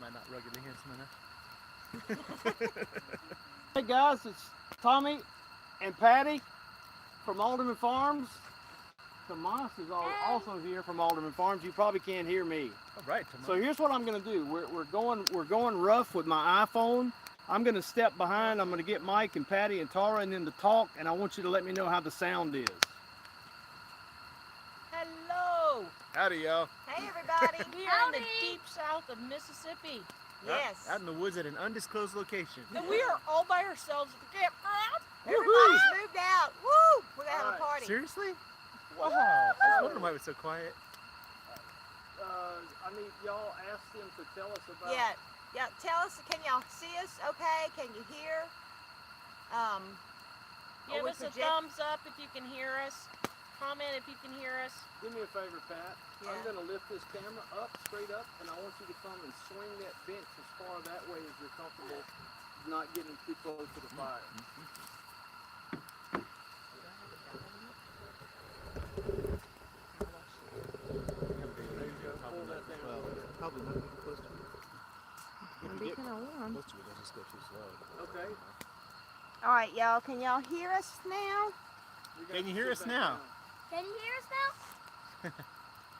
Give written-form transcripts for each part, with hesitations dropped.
Am I not ruggedly handsome enough? Hey guys, it's Tommy and Patty from AldermanFarms. Tomas is also here from AldermanFarms. You probably can't hear me. All right, Tomas. So here's what I'm going to do. We're going rough with my iPhone. I'm going to step behind. I'm going to get Mike and Patty and Tara and then to talk, and I want you to let me know how the sound is. Hello. Howdy, y'all. Hey, everybody. We are in the deep south of Mississippi. Yes. Out in the woods at an undisclosed location. And we are all by ourselves at the campground. Everybody's moved out. Woo! We're going to have a party. Seriously? Wow. I was wondering why it was so quiet. I need y'all ask them to tell us about... Yeah, tell us, can y'all see us okay? Can you hear? Give us a thumbs up if you can hear us. Comment if you can hear us. Do me a favor, Pat. Yeah. I'm going to lift this camera up, straight up, and I want you to come and swing that bench as far that way as you're comfortable, not getting too close to the fire. Probably not getting close to it. It'll be kind of warm. Close to it, it'll just go too slow. Okay. All right, y'all. Can y'all hear us now? Can you hear us now? Can you hear us now?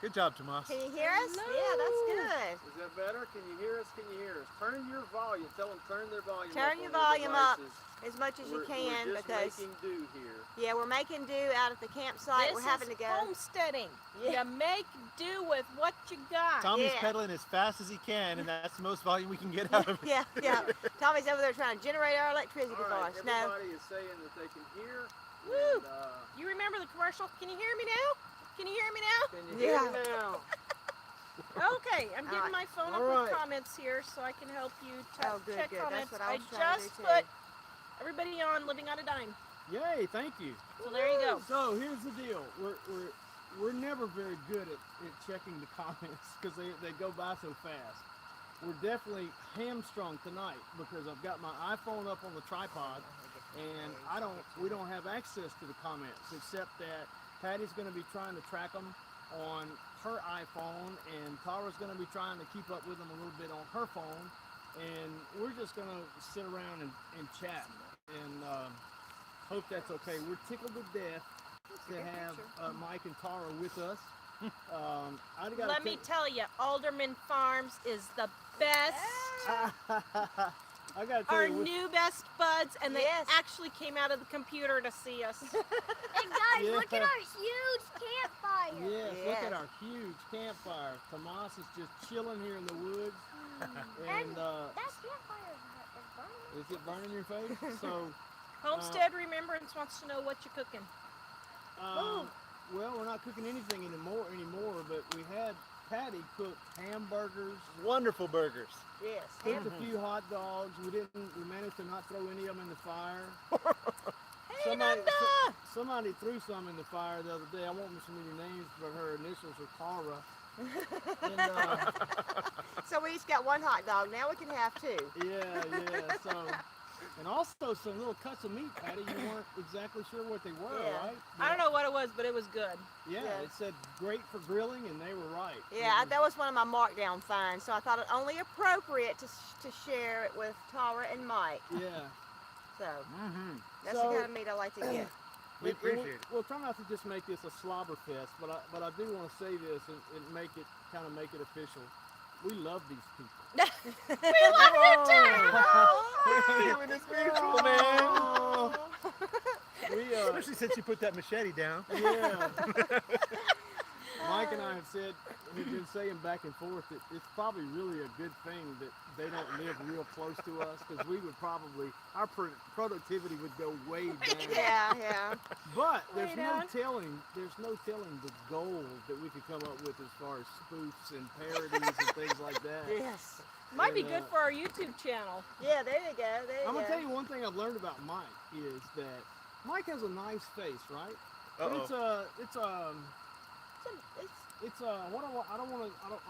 Good job, Tomas. Can you hear us? Yeah, that's good. Is that better? Can you hear us? Can you hear us? Turn your volume. Tell them turn their volume up. Turn your on volume up devices. as much as you can we're just because making do here. yeah, we're making do out at the campsite. We're having to go. Homesteading. Yeah. You make do with what you got. Tommy's pedaling as fast as he can, and that's the most volume we can get out of it. Yeah. Tommy's over there trying to generate our electricity All for right, us. No. everybody is saying that they can hear. Woo! And, You remember the commercial? Can you hear me now? Can you hear me now? can you hear me now? Okay, I'm getting my phone up with comments here so I can help you Good, check good. comments. That's what I was trying to just do, too. put everybody on Living on a Dime. Yay! Thank you. So there you go. So here's the deal. We're never very good at checking the comments because they go by so fast. We're definitely hamstrung tonight because I've got my iPhone up on the tripod and we don't have access to the comments except that Patty's going to be trying to track them on her iPhone and Tara's going to be trying to keep up with them a little bit on her phone, and we're just going to sit around and chat and hope that's okay. We're tickled to death to have Mike and Tara with us. Let me tell you, AldermanFarms is the best. I gotta tell Our you, new best buds, and they Yes. actually came out of the computer to see us. And guys, look at our huge campfire. Yes, look at our huge campfire. Tomas is just chilling here in the woods. And That campfire is burning. is it burning your face? So, Homestead Remembrance wants to know what you're cooking. well, we're not cooking anything anymore, but we had Patty cook hamburgers. Wonderful burgers. Yes. Cooked a few hot dogs. We managed to not throw any of them in the fire. Hey, Nanda! Somebody threw some in the fire the other day. I won't mention any names, but her initials are Tara. And, So we each got one hot dog. Now we can have two. yeah. So, and also some little cuts of meat, Patty. You weren't exactly sure what they were, Yeah. right? I don't know what it was, but it was good. Yeah, Yeah. it said great for grilling, and they were right. Yeah, that was one of my markdown finds, so I thought it only appropriate to share it with Tara and Mike. Yeah. So that's So- the kind of meat I like to get. We appreciate it. We'll try not to just make this a slobber fest, but I do want to say this and make it official. We love these people. We love you too! Feeling is mutual, man. Oh. Especially since you put that machete down. Yeah. Mike and I have said, we've been saying back and forth that it's probably really a good thing that they don't live real close to us because we would probably, our productivity would go way down. Yeah. But there's Way no down. telling the gold that we could come up with as far as spoofs and parodies and things like that. Yes. Might be And, good for our YouTube channel. Yeah, there you go. There you I'm go. gonna tell you one thing I've learned about Mike is that Mike has a nice face, right? But I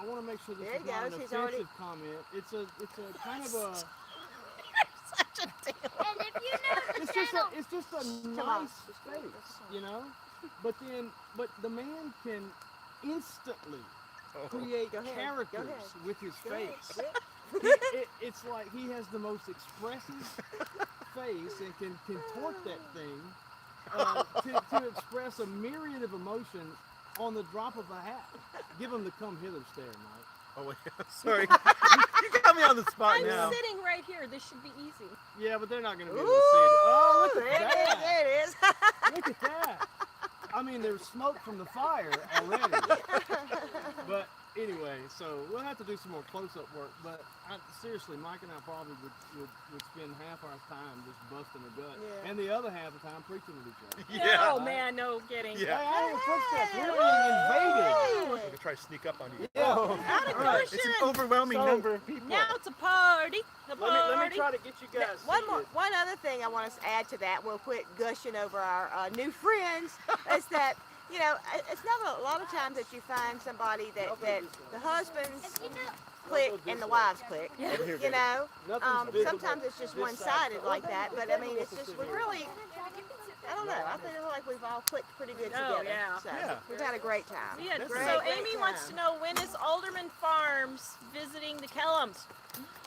want to make sure this There is he not an goes, he's offensive already- comment. It's a kind of a Such a deal. And if you know the it's channel, just a Come on. nice face, you know? But the man can instantly create Go ahead, characters go ahead. with his Go ahead. face. Yeah. It's like he has the most expressive face and can contort that thing to express a myriad of emotion on the drop of a hat. Give him the come hither stare, Mike. Oh wait, sorry. You got me on the spot I'm now. sitting right here. This should be easy. Yeah, but they're not going to be able to see it. Oh, look at that. There it is. Look at that. I mean, there's smoke from the fire already. But anyway, so we'll have to do some more close-up work. But seriously, Mike and I probably would spend half our time just busting a gut, and the other half of the time preaching at each other. Yeah. Oh man, no kidding. Yeah. Hey, I hear footsteps. We're being invaded. I'm gonna try to sneak up on you. Yeah. Out of Right. It's an Goshen. overwhelming So- number of people. Now it's a party. A party. Let me try to get you guys One other thing I want us to add to that, we'll quit gushing over our new friends, is that, you know, it's not a lot of times that you find somebody that the husbands click and the wives click, you know. Sometimes it's just one-sided like that, but I mean, it's just, we really, I don't know, I feel like we've all clicked pretty good together. Yeah. So we've had a great time. Yeah, Great, so great Amy time. wants to know, when is Alderman Farms visiting the Kellums?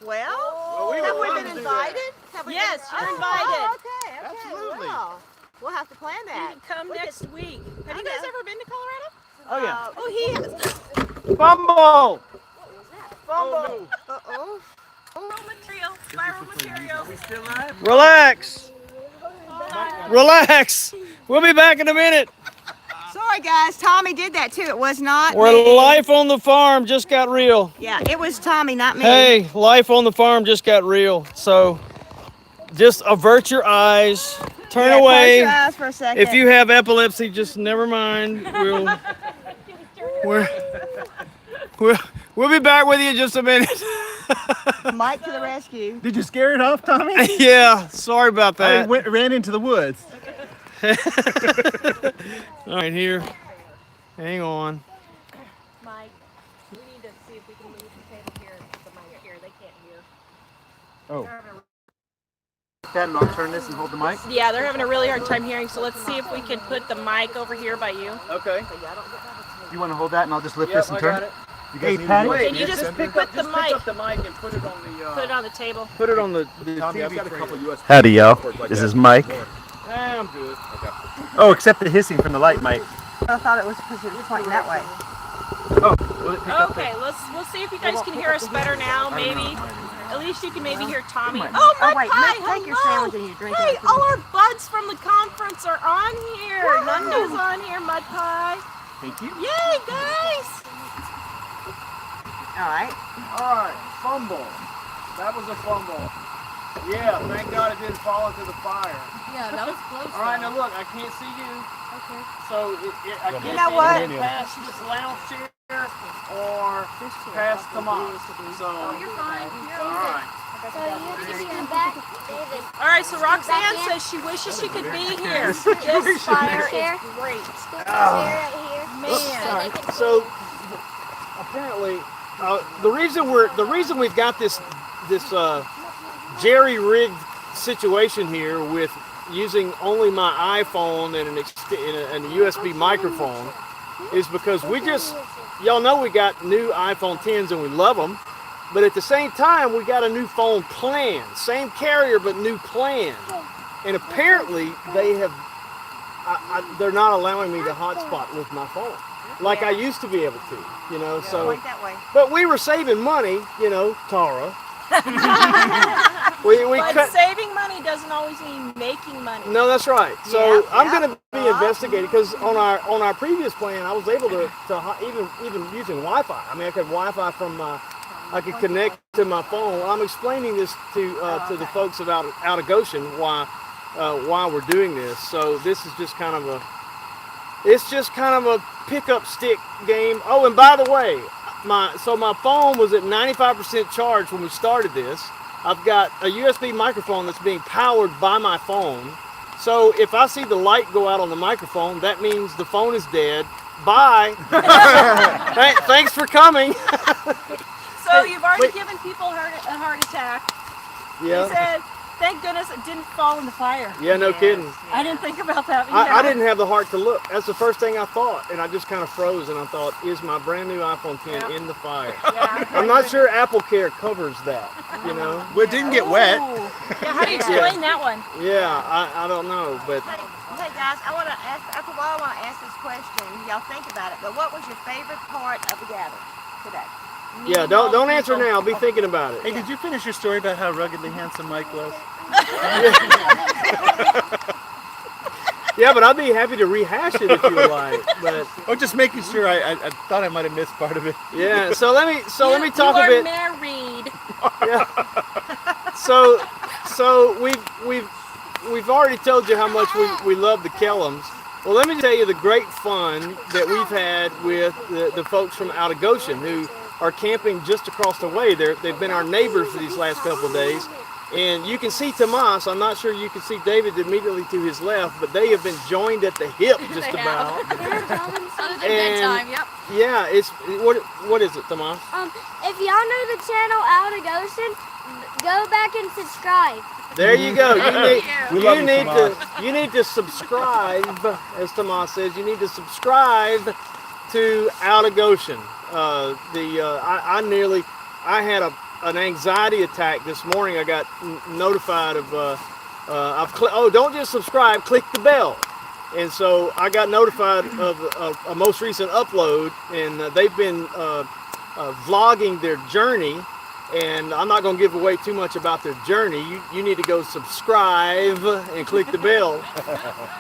Well, we have would we love been to do invited? Have we Yes, been you're invited. Okay. Absolutely. Well, we'll have to plan You that. can come We could- next week. Have you I guys know. ever been to Colorado? Oh, yeah. Oh, he has. Fumble! Fumble. Uh-oh. Viral material. Viral material. Relax. Relax. We'll be back in a minute. Sorry, guys. Tommy did that, too. It was not We're me. life on the farm just got real. Yeah, it was Tommy, not me. Hey, life on the farm just got real. So just avert your eyes. Turn Yeah, away. Close your eyes for a second. If you have epilepsy, just never mind. We'll be back with you in just a minute. Mike to the rescue. Did you scare it off, Tommy? Yeah, sorry about I that. ran into the woods. All right, here. Hang on. Mike, we need to see if we can move the table here, the mic here. They can't hear. Oh. Dad, and I'll turn this and hold the mic. Yeah, they're having a really hard time hearing, so let's see if we can put the mic over here by you. Okay. You want to hold that, and I'll just lift Yep, this and I turn got it? it. You guys need Patty, to Can you just put the mic? Pick up the mic and put it on the. Put it on the table. Put it on the Tommy, I've TV got a frame. couple USB. Howdy, y'all. This is Mike. I'm good. Oh, except the hissing from the light mic. I thought it was because it was pointing that way. Oh, will it pick up Okay, we'll see if you guys can hear us better now, maybe. At least you can maybe hear Tommy. might. Oh, Oh, Mud wait, Pie, take your hello. sandwich and your drink. Hey, after all this. our buds from the conference are on here. Nando's on here, Mud Pie. Thank you. Yay, guys! All right. All right, fumble. That was a fumble. Yeah, thank God it didn't fall into the fire. Yeah, that was close. All right, now look, I can't see you. Okay. So I can't You know see what? anything past this lounge chair or past the mop. So You're fine. all right. So you just stand back, David. All right, so Roxanne says she wishes she could be here. This fire is great. Put the chair right here. Man. So apparently, the reason we've got this jerry-rigged situation here with using only my iPhone and and a USB microphone is because y'all know we got new iPhone 10s and we love them, but at the same time we got a new phone plan, same carrier but new plan, and apparently they have they're not allowing me to hotspot with my phone like I used to be able to, you know. So, Point that way. but we were saving money, you know, Tara. we But cut. saving money doesn't always mean making money. No, that's right. So Yeah, I'm yeah. going to be investigating because on our previous plan, I was able to even using Wi-Fi. I mean, I could Wi-Fi from I could connect to my phone. I'm explaining this to the folks out of Goshen why we're doing this. So this is just kind of a pickup stick game. Oh, and by the way, my phone was at 95% charge when we started this. I've got a USB microphone that's being powered by my phone. So if I see the light go out on the microphone, that means the phone is dead. Bye. Thanks for coming. So you've already given people a heart attack. Yeah. He said, Thank goodness it didn't fall in the fire. Yeah, no kidding. I didn't think about that. I didn't have the heart to look. That's the first thing I thought, and I just kind of froze, and I thought, is my brand new iPhone 10 in the fire? Yeah. I'm not sure Apple Care covers that, you know? Well, it didn't get wet. Yeah, how do you explain that one? Yeah, I don't know, but Hey guys, I want to ask. After a while, I want to ask this question. Y'all think about it. But what was your favorite part of the gathering today? yeah, don't answer now. Be thinking about it. Hey, did you finish your story about how ruggedly handsome Mike was? Yeah, but I'd be happy to rehash it if you would like. But Oh, just making sure. I thought I might have missed part of it. yeah, so let me talk you a bit. married. Yeah. So we've already told you how much we love the Kellums. Well, let me tell you the great fun that we've had with the folks from out of Goshen who are camping just across the way. They've been our neighbors for these last couple of days. And you can see Tomas. I'm not sure you can see David immediately to his left, but they have been joined at the hip just about. And Yep. yeah, it's what is it, Tomas? If y'all know the channel Out of Goshen, go back and subscribe. There you go. You need to subscribe, as Tomas says. You need to subscribe to Out of Goshen. I had an anxiety attack this morning. I got notified of. Don't just subscribe. Click the bell. And so I got notified of a most recent upload, and they've been vlogging their journey. And I'm not going to give away too much about their journey. You need to go subscribe and click the bell.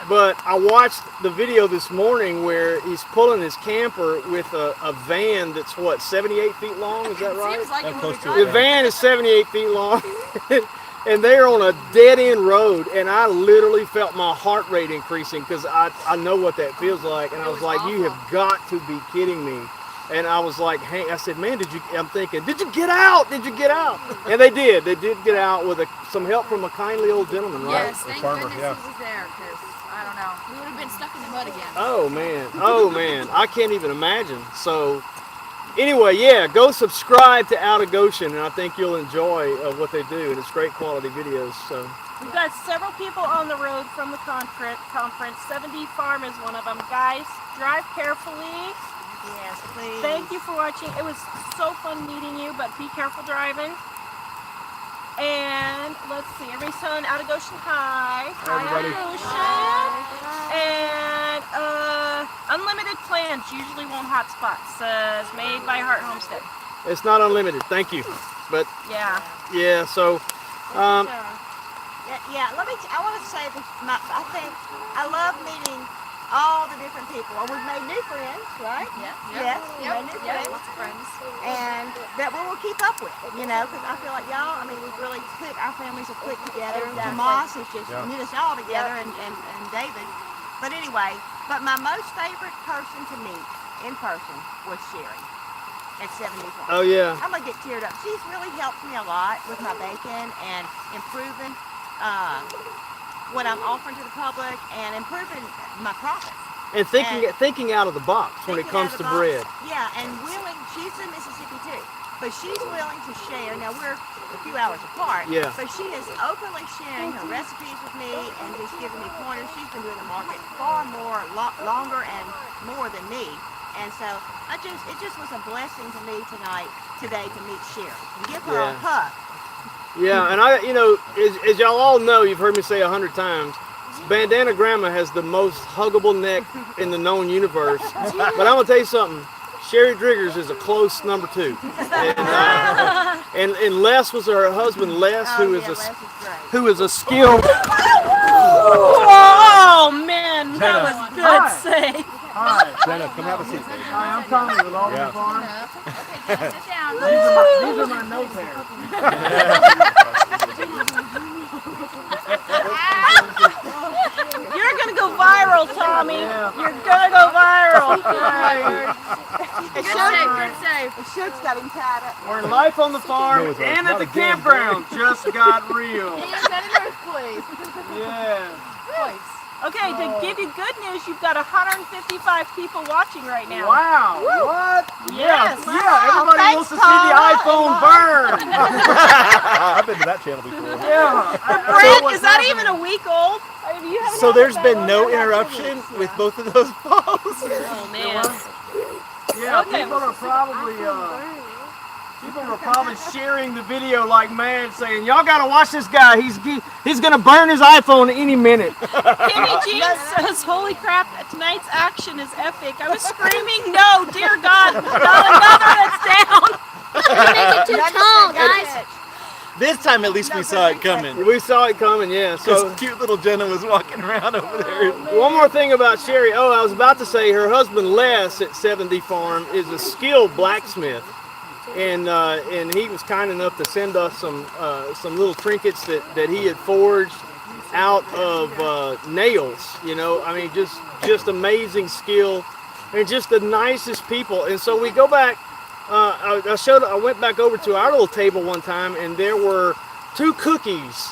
But I watched the video this morning where he's pulling his camper with a van that's, what, 78 feet long? Is that right? Seems like it when The van is 78 feet long. And they're on a dead-end road. And I literally felt my heart rate increasing because I know what that feels like. And I was like, you have got to be kidding me. And I was like, hey, I said, man, I'm thinking, did you get out? Did you get out? And they did. They did get out with some help from a kindly old gentleman, right? Yes, thank goodness he was there, because, I don't know, we would have been stuck in the mud again. Oh, man. I can't even imagine. So, anyway, yeah, go subscribe to Out of Goshen, and I think you'll enjoy what they do. And it's great quality videos. So. We've got several people on the road from the conference. 70 Farm is one of them. Guys, drive carefully. Yes, please. Thank you for watching. It was so fun meeting you, but be careful driving. And let's see, everybody's telling Out of Goshen hi. Hi, Out of Goshen. And unlimited plans usually won't hotspot. Says made by Heart Homestead. It's not unlimited, thank you. But yeah, so Yeah, I want to say this. I think I love meeting all the different people. Well, we've made new friends, right? Yeah. Yes, we made new friends. Lots of friends. And that we will keep up with, because I feel like y'all, we've really our families have clicked together. Tomas has just knit us all together, and David. But anyway, my most favorite person to meet in person was Sherry at 74. oh yeah. I'm gonna get teared up. She's really helped me a lot with my bacon and improving what I'm offering to the public and improving my profits. And thinking out of the box when it comes to bread. Yeah, and she's in Mississippi too, but she's willing to share. Now we're a few hours apart, but she is openly sharing her recipes with me and just giving me pointers. She's been doing the market far more, longer and more than me. And so it just was a blessing to me today to meet Sherry and give her a hug. Yeah, and as y'all all know, you've heard me say 100 times, Bandana Grandma has the most huggable neck in the known universe. But I'm gonna tell you something. Sherry Driggers is a close number 2. And Les was her husband, Les, who is a skilled. Oh man, that was good save. Hi, Jenna, come have a seat. Hi, I'm Tommy with AldermanFarms. Okay, sit down. These are my nose hairs. You're gonna go viral, Tommy. You're gonna go viral. Good save. The shoot's got him tied up. Where life on the farm and at the campground just got real. He had an earthquake. Yeah. Twice. Okay, to give you good news, you've got 155 people watching right now. Wow! What? Yes. Yeah. Everybody Thanks, wants to see the iPhone burn. I've been to that channel before. Yeah. Brett, is that even a week old? I mean, you haven't So had there's that been long. no I've had interruption two weeks. with both of those phones. Oh man. Yeah. Okay. People are probably sharing the video like mad, saying, "Y'all gotta watch this guy. He's gonna burn his iPhone any minute." Kimmy Jean says, "Holy crap! Tonight's action is epic." I was screaming, "No, dear God, not another that's down!" Don't make it too tall, guys. This time at least we saw it coming. We saw it coming, yeah. So Because cute little Jenna was walking around over there. one more thing about Sherry. Oh, I was about to say her husband Les at 70 Farm is a skilled blacksmith, and he was kind enough to send us some little trinkets that he had forged out of nails. You know, I mean, just amazing skill, and just the nicest people. And so we go back. I went back over to our little table one time, and there were 2 cookies,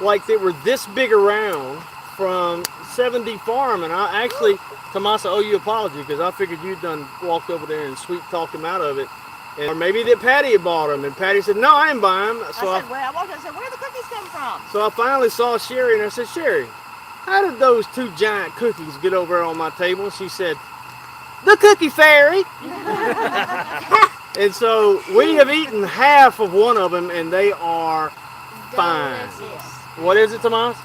like they were this big around, from 70 Farm. And I actually, Tomasa, owe you an apology, because I figured you'd done walked over there and sweet talked him out of it. Or maybe that Patty had bought them, and Patty said, "No, I didn't buy them." So I walked in and said, "Where did the cookies come from?" so I finally saw Sherry, and I said, "Sherry, how did those 2 giant cookies get over on my table?" And she said, "The cookie fairy." And so we have eaten half of one of them, and they are fine. What is it, Tomas?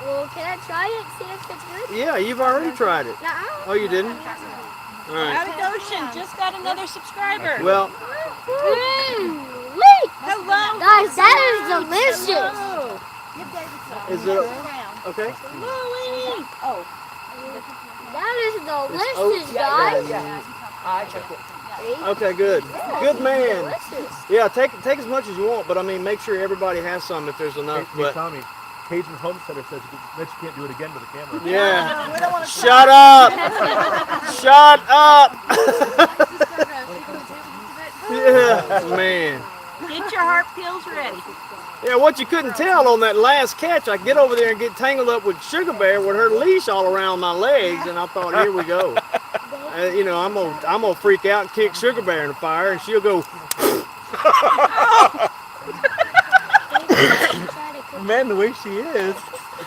Well, can I try it? See if it's good? Yeah, you've already tried it. Nuh-uh. Oh, you didn't? All right. Out of Goshen, just got another subscriber. Well, Wait! Hello, Guys, that is delicious. Hello. is it okay? Louie. That is delicious, guys. Okay, good. Good man. Delicious. Yeah, take as much as you want, but I mean, make sure everybody has some if there's enough. Hey, But Tommy, Cajun Homesteader says that you can't do it again with the camera. yeah. We don't want to Shut up! Shut up! Yeah, man. Get your heart peels ready. Yeah, what you couldn't tell on that last catch, I get over there and get tangled up with Sugar Bear with her leash all around my legs, and I thought, here we go. You know, I'm gonna freak out and kick Sugar Bear in the fire, and she'll go. Man, the way she is,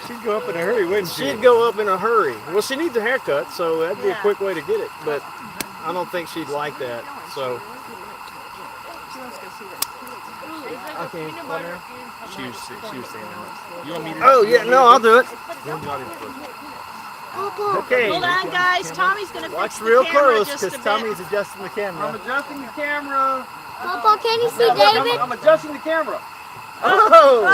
she'd go up in a hurry, wouldn't she? She'd go up in a hurry. Well, she needs a haircut, so that'd be a quick way to get it. But I don't think she'd like that. So. Okay, she was saying that. You want me to? Oh yeah, no, I'll do it. Go in the audience first. Okay. Hold on, guys. Tommy's gonna Watch fix the real camera close, just a because bit. Tommy's adjusting the I'm camera. adjusting the camera. Papa, can you see David? I'm adjusting the camera. Oh!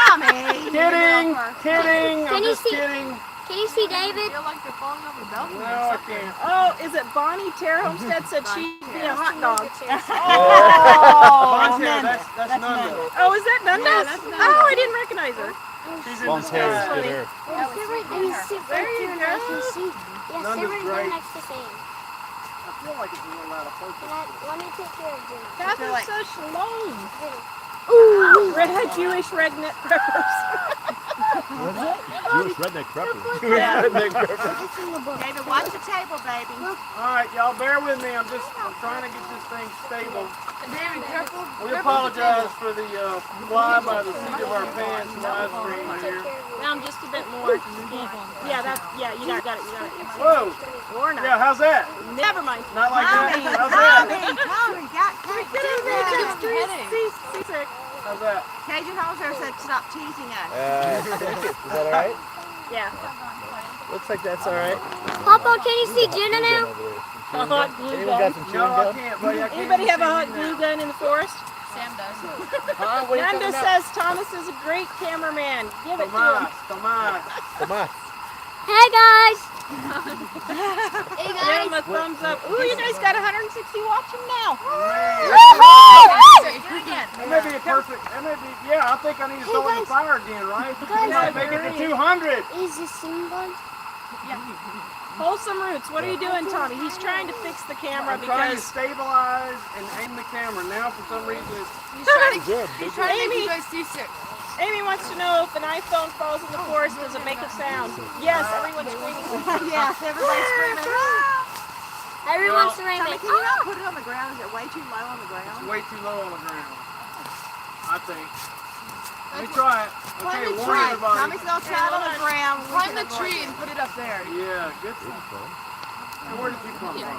Tommy. Kidding! Kidding! Can I'm you just see- kidding. Can you see David? No, I can't. Oh, is it Bonnie Tara Homestead said she'd be a hot dog? Oh, that's Nunda. Oh, is that Nunda? Oh, I didn't recognize her. She's in Long hair, disguise. good hair. Sit right there. Sit right there and I can see. Yeah, sit Nunda's right there great. next to Sam. I feel like it's a little out of focus. Let me take care of Jimmy. Catherine says shalom. Ooh. Red Jewish redneck preppers. Jewish redneck prepper. Redneck pepper. It's in the book. David, watch the table, baby. All right, y'all, bear with me. I'm trying to get this thing stable. David, careful. We apologize for the fly by the seat of our pants live stream here. Now I'm just a bit more. Yeah, you got it. Whoa! Or not. Yeah, how's that? Never mind. Not like Tommy, that. How's that? Tommy, got Sick. How's that? Cajun Homesteader said stop teasing us. Is that all right? Yeah. Looks like that's all right. Papa, can you see Jenna now? A hot glue Anyone got gun. some No, chewing I gum? can't, buddy. I can't Anybody have a see hot you glue now. gun in the forest? Sam does. Huh? What are you Nanda talking says Thomas is a great cameraman. Give it to him. Tomas. Come on. Hey guys. Hey Give guys. him a thumbs up. Ooh, you guys got 160 watching now. Do it again. That may be a perfect. That may be. Yeah, I think I need to throw it in the fire again, right? Guys, Make it to 200. Is this scene done? Wholesome Roots, what are you doing, Tommy? He's trying to fix the camera I'm trying to because stabilize and aim the camera. Now, for some reason, it's He's trying to Good. make you guys seasick. Amy wants to know if an iPhone falls in the forest, does it make a sound? Yes, everyone's screaming. Yes, everybody's screaming. Everyone's Tommy, screaming. can you not put it on the ground? Is it way too low on the ground? It's way too low on the ground, I think. Let me try it. Okay, Climb the one tree. everybody. Tommy's gonna try it on the ground. Climb the tree and put it up there. Yeah, good stuff. And where did you come from?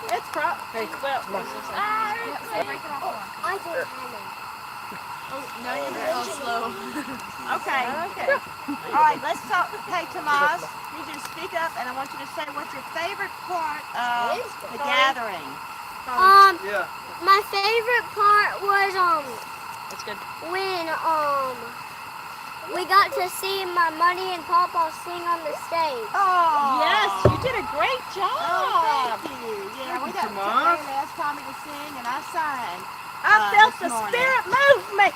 It's probably, well, I think Now you're real slow. Okay. All right, let's talk. Okay, Tomas, I need you to speak up, and I want you to say what's your favorite part of the gathering. Yeah. my favorite part was that's good. when we got to see my Money and Pawpaw sing on the stage. Oh. Yes, you did a great job. Oh, thank you. Yeah, we got Tomas. Terry asked Tommy to sing, and I sang. I felt this the morning. spirit move me.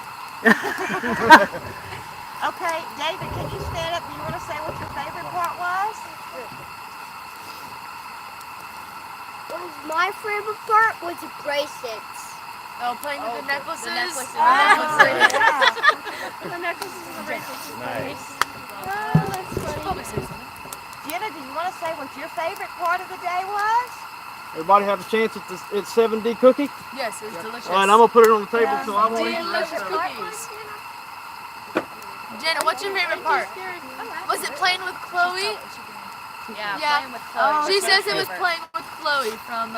Okay, David, can you stand up? Do you want to say what your favorite part was? My favorite part was the bracelets. Oh, playing with the necklaces? The necklaces. Oh, The necklaces and the bracelets is nice. Oh, that's funny. Jenna, do you want to say what your favorite part of the day was? Everybody have a chance at this 7D cookie? Yes, it's delicious. All right, I'm going to put it on the table so I won't eat the rest Delicious of it. cookies. Jenna, what's your favorite part? Was it playing with Chloe? Yeah, playing with Chloe. Oh, She says it was playing with Chloe from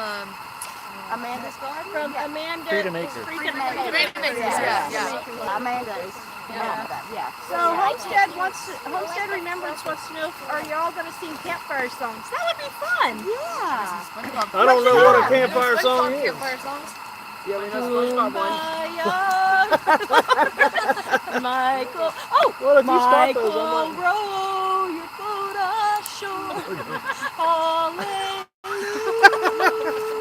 Amanda's garden? From Amanda. Freedom Acres. Freedom Freedom Acres. Acres, yeah. Amanda's. Yeah. So Homestead Remembrance wants to know, are you all going to sing Campfire songs? That would be fun. Yeah. I don't know what a campfire song is. Campfire songs? Yeah, we know SpongeBob one. Michael. Oh, Well, if you start Michael, those, I might- row your boat ashore. Hallelujah.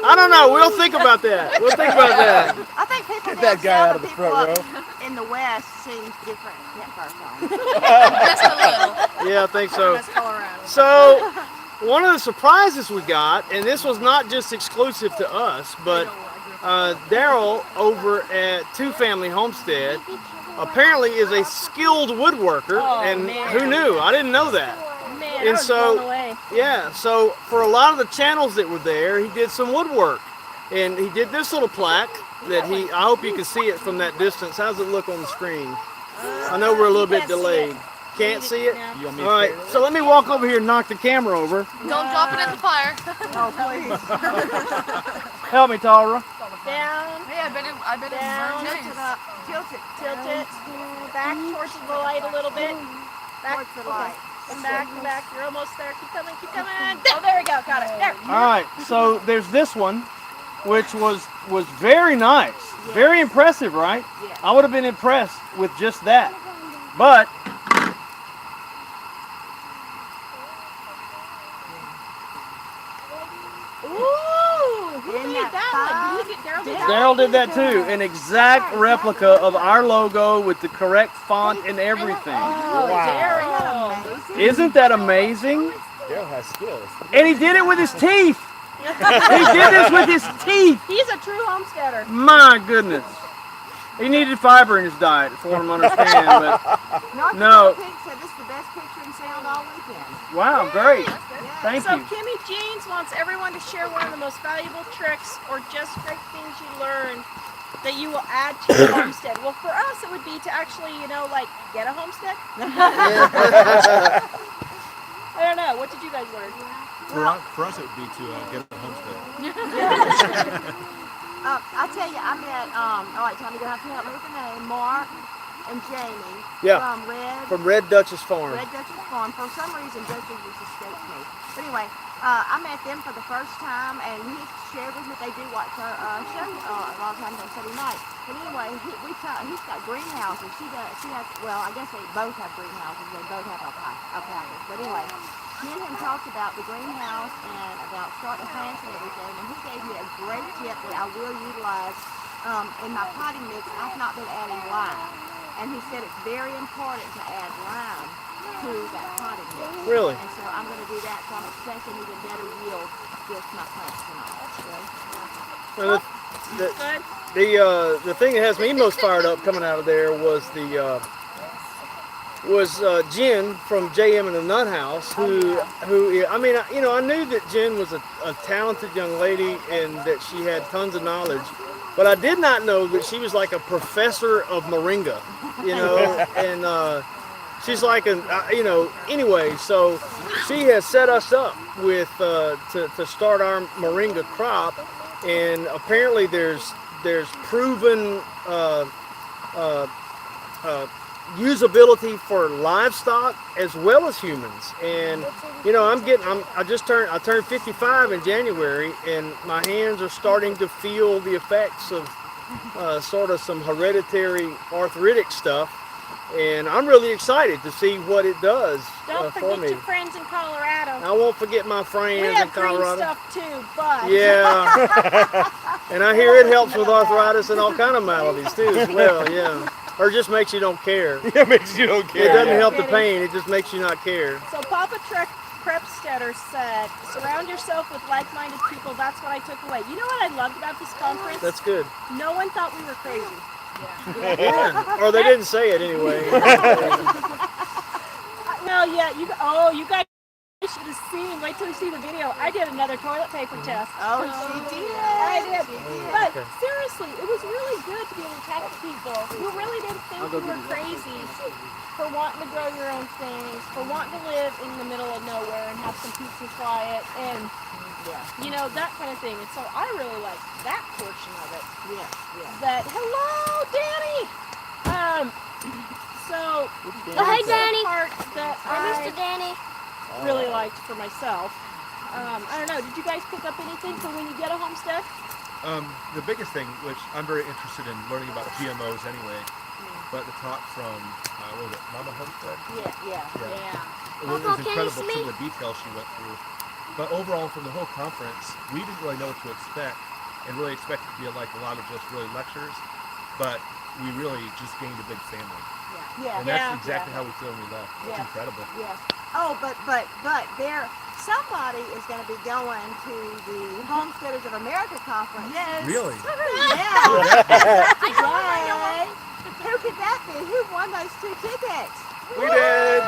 I don't know. We'll think about that. We'll think about that. I think people Get that guy out of the people front up row. in the West sing different campfire songs. Just a little. Yeah, I think so. That's Colorado. So, one of the surprises we got, and this was not just exclusive to us, but Daryl over at Two Family Homestead apparently is a skilled woodworker, Oh, and man. who knew? I didn't know that. Man, And I was so- blown away. Yeah, so for a lot of the channels that were there, he did some woodwork, and he did this little plaque that I hope you can see it from that distance. How's it look on the screen? I know we're a little bit can't see delayed. it. Can't see it? Yeah. You want me All to right, carry so let me walk over here and knock the camera over. Don't drop it in the fire. Oh, please. Help me, Tara. Down, Hey, I bet it Down. burns Tilt nice. it up. Tilt it. tilt it, back towards the light a little bit. Back, Towards the light. Come back. You're almost there. Keep coming. Oh, there we go. Got it. There. All right, so there's this one, which was very nice, very impressive, right? Yes. I would have been impressed with just that, but Ooh, who Isn't made that that one? Did Daryl do that? Daryl did that too, an exact replica of our logo with the correct font and everything. Oh, Wow. Daryl. Isn't that amazing? Daryl has skills. And he did it with his teeth. He did this with his teeth. He's a true homesteader. My goodness. He needed fiber in his diet, if one of them understand, but No. Pink said this is the best picture and sound all weekend. wow, great. Thank So you. Kimmy Jeans wants everyone to share one of the most valuable tricks or just great things you learned that you will add to your homestead. Well, for us, it would be to actually, like get a homestead. I don't know. What did you guys learn? For us, it would be to get a homestead. I tell you, I met, all right, Tommy, you're going to have to help me with the name, Mark and Jamie Yeah. from From Red Duchess Farm. Red Duchess Farm. For some reason, Duchess just escaped me. But anyway, I met them for the first time, and he shared with me they do watch our show a lot of times on Saturday night. But anyway, he's got greenhouses. She has, well, I guess they both have greenhouses. They both have alpacas. But anyway, me and him talked about the greenhouse and about starting plants and everything, and he gave me a great tip that I will utilize in my potting mix. I've not been adding lime, and he said it's very important to add lime to that potting mix. Really? And so I'm going to do that, so I'm expecting even better yield with my plants tonight. Okay? Well, Good. The thing that has me most fired up coming out of there was Jen from JM and the Nut House, who I mean, I knew that Jen was a talented young lady and that she had tons of knowledge, but I did not know that she was like a professor of Moringa, and she's like anyway, so she has set us up with to start our Moringa crop, and apparently there's proven usability for livestock as well as humans. And I turned 55 in January, and my hands are starting to feel the effects of sort of some hereditary arthritic stuff, and I'm really excited to see what it does Don't for forget me. your friends in Colorado. I won't forget my friends We in have green Colorado. stuff too, but Yeah, and I hear it helps with arthritis and all kind of maladies too as well. Yeah, or just makes you don't care. It makes you don't care. It doesn't yeah. help the pain. It just makes you not care. So Papa Prepstetter said, surround yourself with like-minded people. That's what I took away. You know what I loved about this conference? That's good. No one thought we were crazy. Yeah. Or they didn't say it anyway. Well, yeah, you guys should have seen. Wait till you see the video. I did another toilet paper test. Oh, she did. I did. She did. But seriously, it was really good to be able to talk to people who really didn't think you were crazy for wanting to grow your own things, for wanting to live in the middle of nowhere and have some peace and quiet, and that kind of thing. And so I really liked that portion of it. Yeah. That hello, Danny. So Oh, hey, that's Danny. the part that Hi, Mr. Danny. really liked for myself. I don't know. Did you guys pick up anything for when you get a homestead? The biggest thing, which I'm very interested in learning about GMOs anyway, but the talk from, what was it, Mama Homestead? Yeah. It was Papa, can you incredible, see? some of the details she went through. But overall, from the whole conference, we didn't really know what to expect, and really expected it to be like a lot of just really lectures, but we really just gained a big family. Yeah. And that's exactly how we feel when we left. It's Yeah. incredible. Yes. Oh, but there, somebody is going to be going to the Homesteaders of America conference. Yes. Really? Yeah. Yay. Who could that be? Who won those 2 tickets? We did.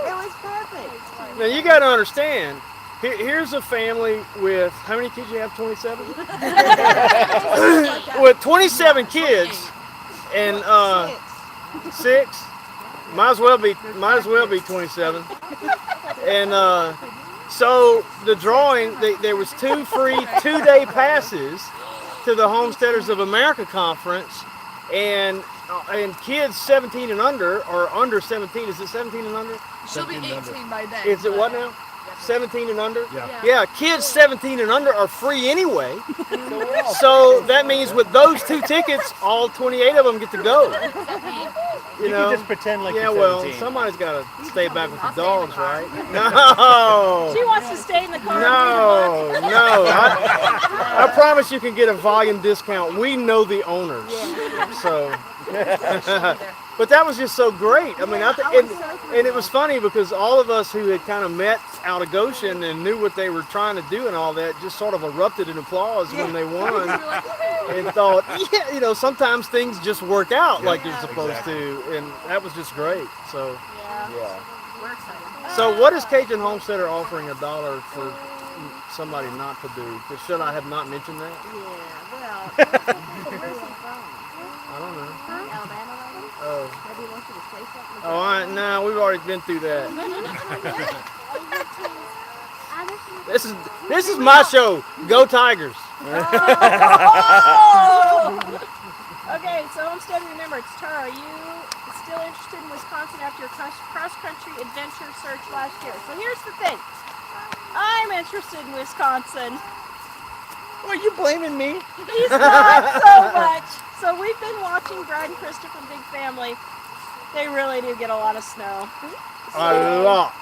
It was perfect. Now you got to understand. Here's a family with how many kids you have? 27. With 27 kids, and 6. Might as well be 27. And so the drawing, there was 2 free 2-day passes to the Homesteaders of America conference, and kids 17 and under, or under 17. Is it 17 and under? She'll be 17 and 18 by then. Is it what now? 17 and under? Yeah. Yeah, kids 17 and under are free anyway. So that means with those 2 tickets, all 28 of them get to go. You know? can just pretend like yeah, you're well, 17. somebody's got to stay back with the dogs, right? No. She wants to stay in the car. No. I promise you can get a volume discount. We know the owners. So. But that was just so great. I mean, and it was funny because all of us who had kind of met out of Goshen and knew what they were trying to do and all that just sort of erupted in applause when they won, and thought, sometimes things just work out like they're supposed to, and that was just great. So, We're excited. so what is Cajun Homesteader offering $1 for somebody not to do? Should I have not mentioned that? Yeah. Well, where's he from? I don't know. Alabama lady? Oh. Maybe he wants you to say something. Oh, no, we've already been through that. This is my show. Go Tigers. Okay, so Homestead, remember, it's Tara. Are you still interested in Wisconsin after your cross-country adventure search last year? So here's the thing. I'm interested in Wisconsin. Well, you blaming me? He's not so much. So we've been watching Brad and Krista from Big Family. They really do get a lot of snow. A lot.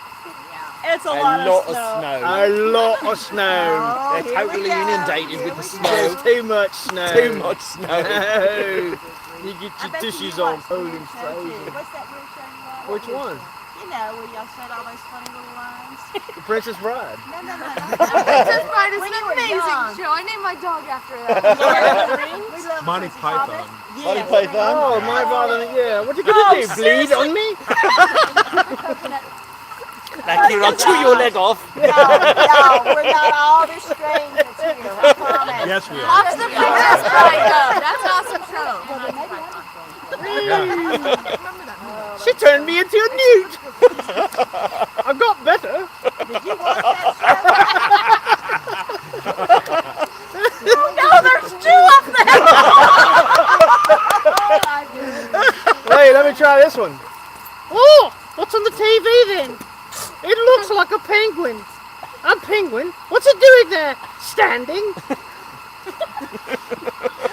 It's a lot of snow. A lot of snow. Oh, They're totally inundated with the snow. There's too much snow. Too much snow. No. You get your tissues on, cold and frozen. What's that new show you watch? Which one? You know, where y'all said all those funny little lines. The Princess Bride. No. Princess Bride is When an you were amazing young. show. I named my dog after that. Lord of the Rings. We love Monty Princess Python. Hobbit. Monty Yes. Python. Oh, my father. Yeah. What you gonna do? Bleed on me? I'll chew your leg off. No, we're not all the strangers here. I promise. Yes, we are. Watch the Princess Bride though. That's an awesome show. She turned me into a newt. I got better. Did you watch that show? No, there's two of them. Wait, let me try this one. Oh, what's on the TV then? It looks like a penguin. A penguin? What's it doing there? Standing?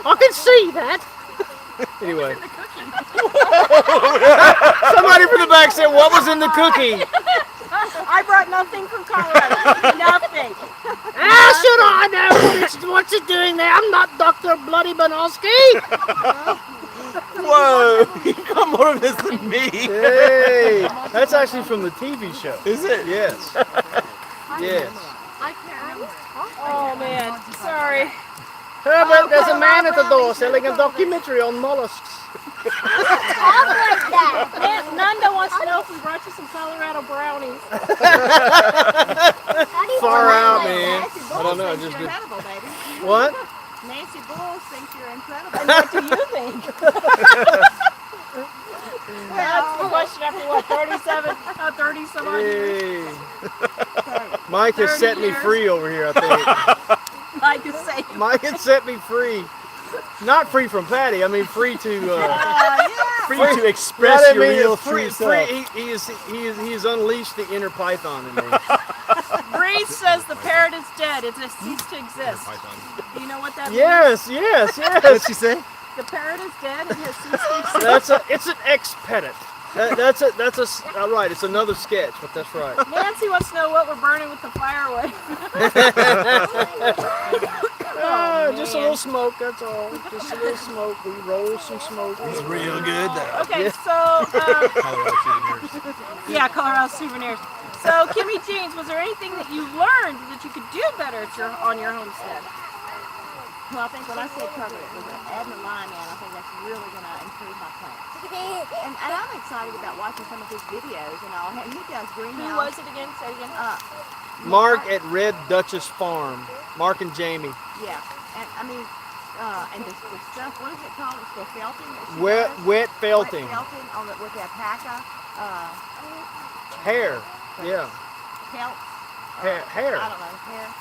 I can see that. Anyway. Somebody from the back said, what was in the cookie? I brought nothing from Colorado. Nothing. How should I know what's it doing there? I'm not Dr. Bloody Banowski. Whoa, you got more of this than me. Hey, that's actually from the TV show. Is it? Yes. Yes. I can't remember. Oh man, sorry. Herbert, there's a man at the door selling a documentary on mollusks. Aunt Nunda wants to know if we brought you some Colorado brownies. Far out, man. Nancy I Bulls don't know. thinks Just you're did. incredible, baby. What? Nancy Bulls thinks you're incredible. What do you think? That's the question after what, 30 some odd years? Hey. Mike has 30 set me years. free over here, I think. Like you say. Mike has set me free. Not free from Patty. I mean, free to. Free to express your real true self. He has unleashed the inner Python in me. Breeze says the parrot is dead. It has ceased to exist. Do you know what that means? Yes. What'd she say? The parrot is dead. It has ceased to exist. It's an ex-pettit. Right. It's another sketch, but that's right. Nancy wants to know what we're burning with the firewood. Just a little smoke, that's all. Just a little smoke. We roll some smoke. It's real good though. Okay, so Colorado souvenirs. yeah, Colorado souvenirs. So Kimmy Jeans, was there anything that you learned that you could do better on your homestead? Well, I think when I said cover it with adding a line in, I think that's really going to improve my plants. And I'm excited about watching some of his videos and all. And he does greenhouse. Who was it again? Say it again. Mark at Red Duchess Farm. Mark and Jamie. Yeah, and I mean, and the stuff. What is it called? It's the felting. That she Wet does? felting. Wet felting on the, with the alpaca. Hair. Yeah. Pelt. Hair. I don't know.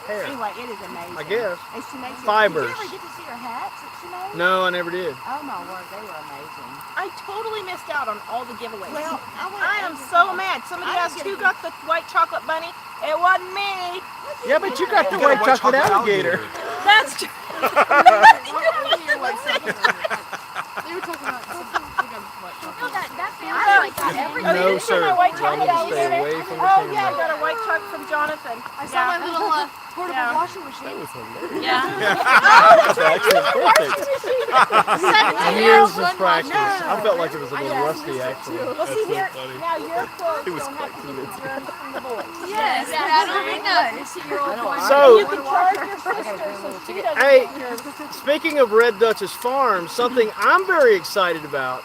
Hair. Anyway, it is amazing. I guess. And she makes Fibers. Did you ever get to see her hats that she made? No, I never did. Oh my word, they were amazing. I totally missed out on all the giveaways. Well, I am so mad. Somebody I asked didn't who get got the white chocolate bunny. It wasn't me. Yeah, but you got the white chocolate alligator. That's true. They were talking about something. No, that family I like got everything. No, Did you get sir. my white Y'all chocolate need to stay alligator? away from the Oh yeah, I camera. got a white chocolate from Jonathan. I saw my little portable Yeah. washing machine. Yeah. Perfect. 17 Years one of practice. washing I felt like it was a little rusty, actually. Well, see here, funny. now your quotes It was don't have to quite be concerned from the boys. Yes, that'll be nice. So- You can charge your sister so she doesn't Hey, get your speaking of Red Duchess Farm, something I'm very excited about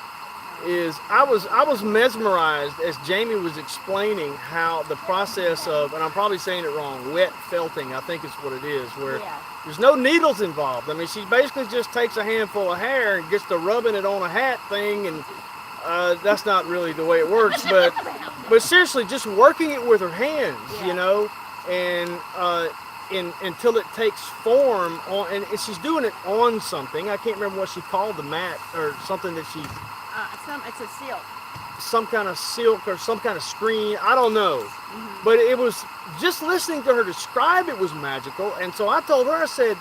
is I was mesmerized as Jamie was explaining how the process of, and I'm probably saying it wrong, wet felting, I think is what it is, where there's no needles involved. I mean, she basically just takes a handful of hair and gets to rubbing it on a hat thing, and that's not really the way it works, but seriously, just working it with her hands, you know, and until it takes form on, and she's doing it on something. I can't remember what she called the mat or something that she. It's a silk. Some kind of silk or some kind of screen. I don't know, but it was just listening to her describe it was magical. And so I told her, I said,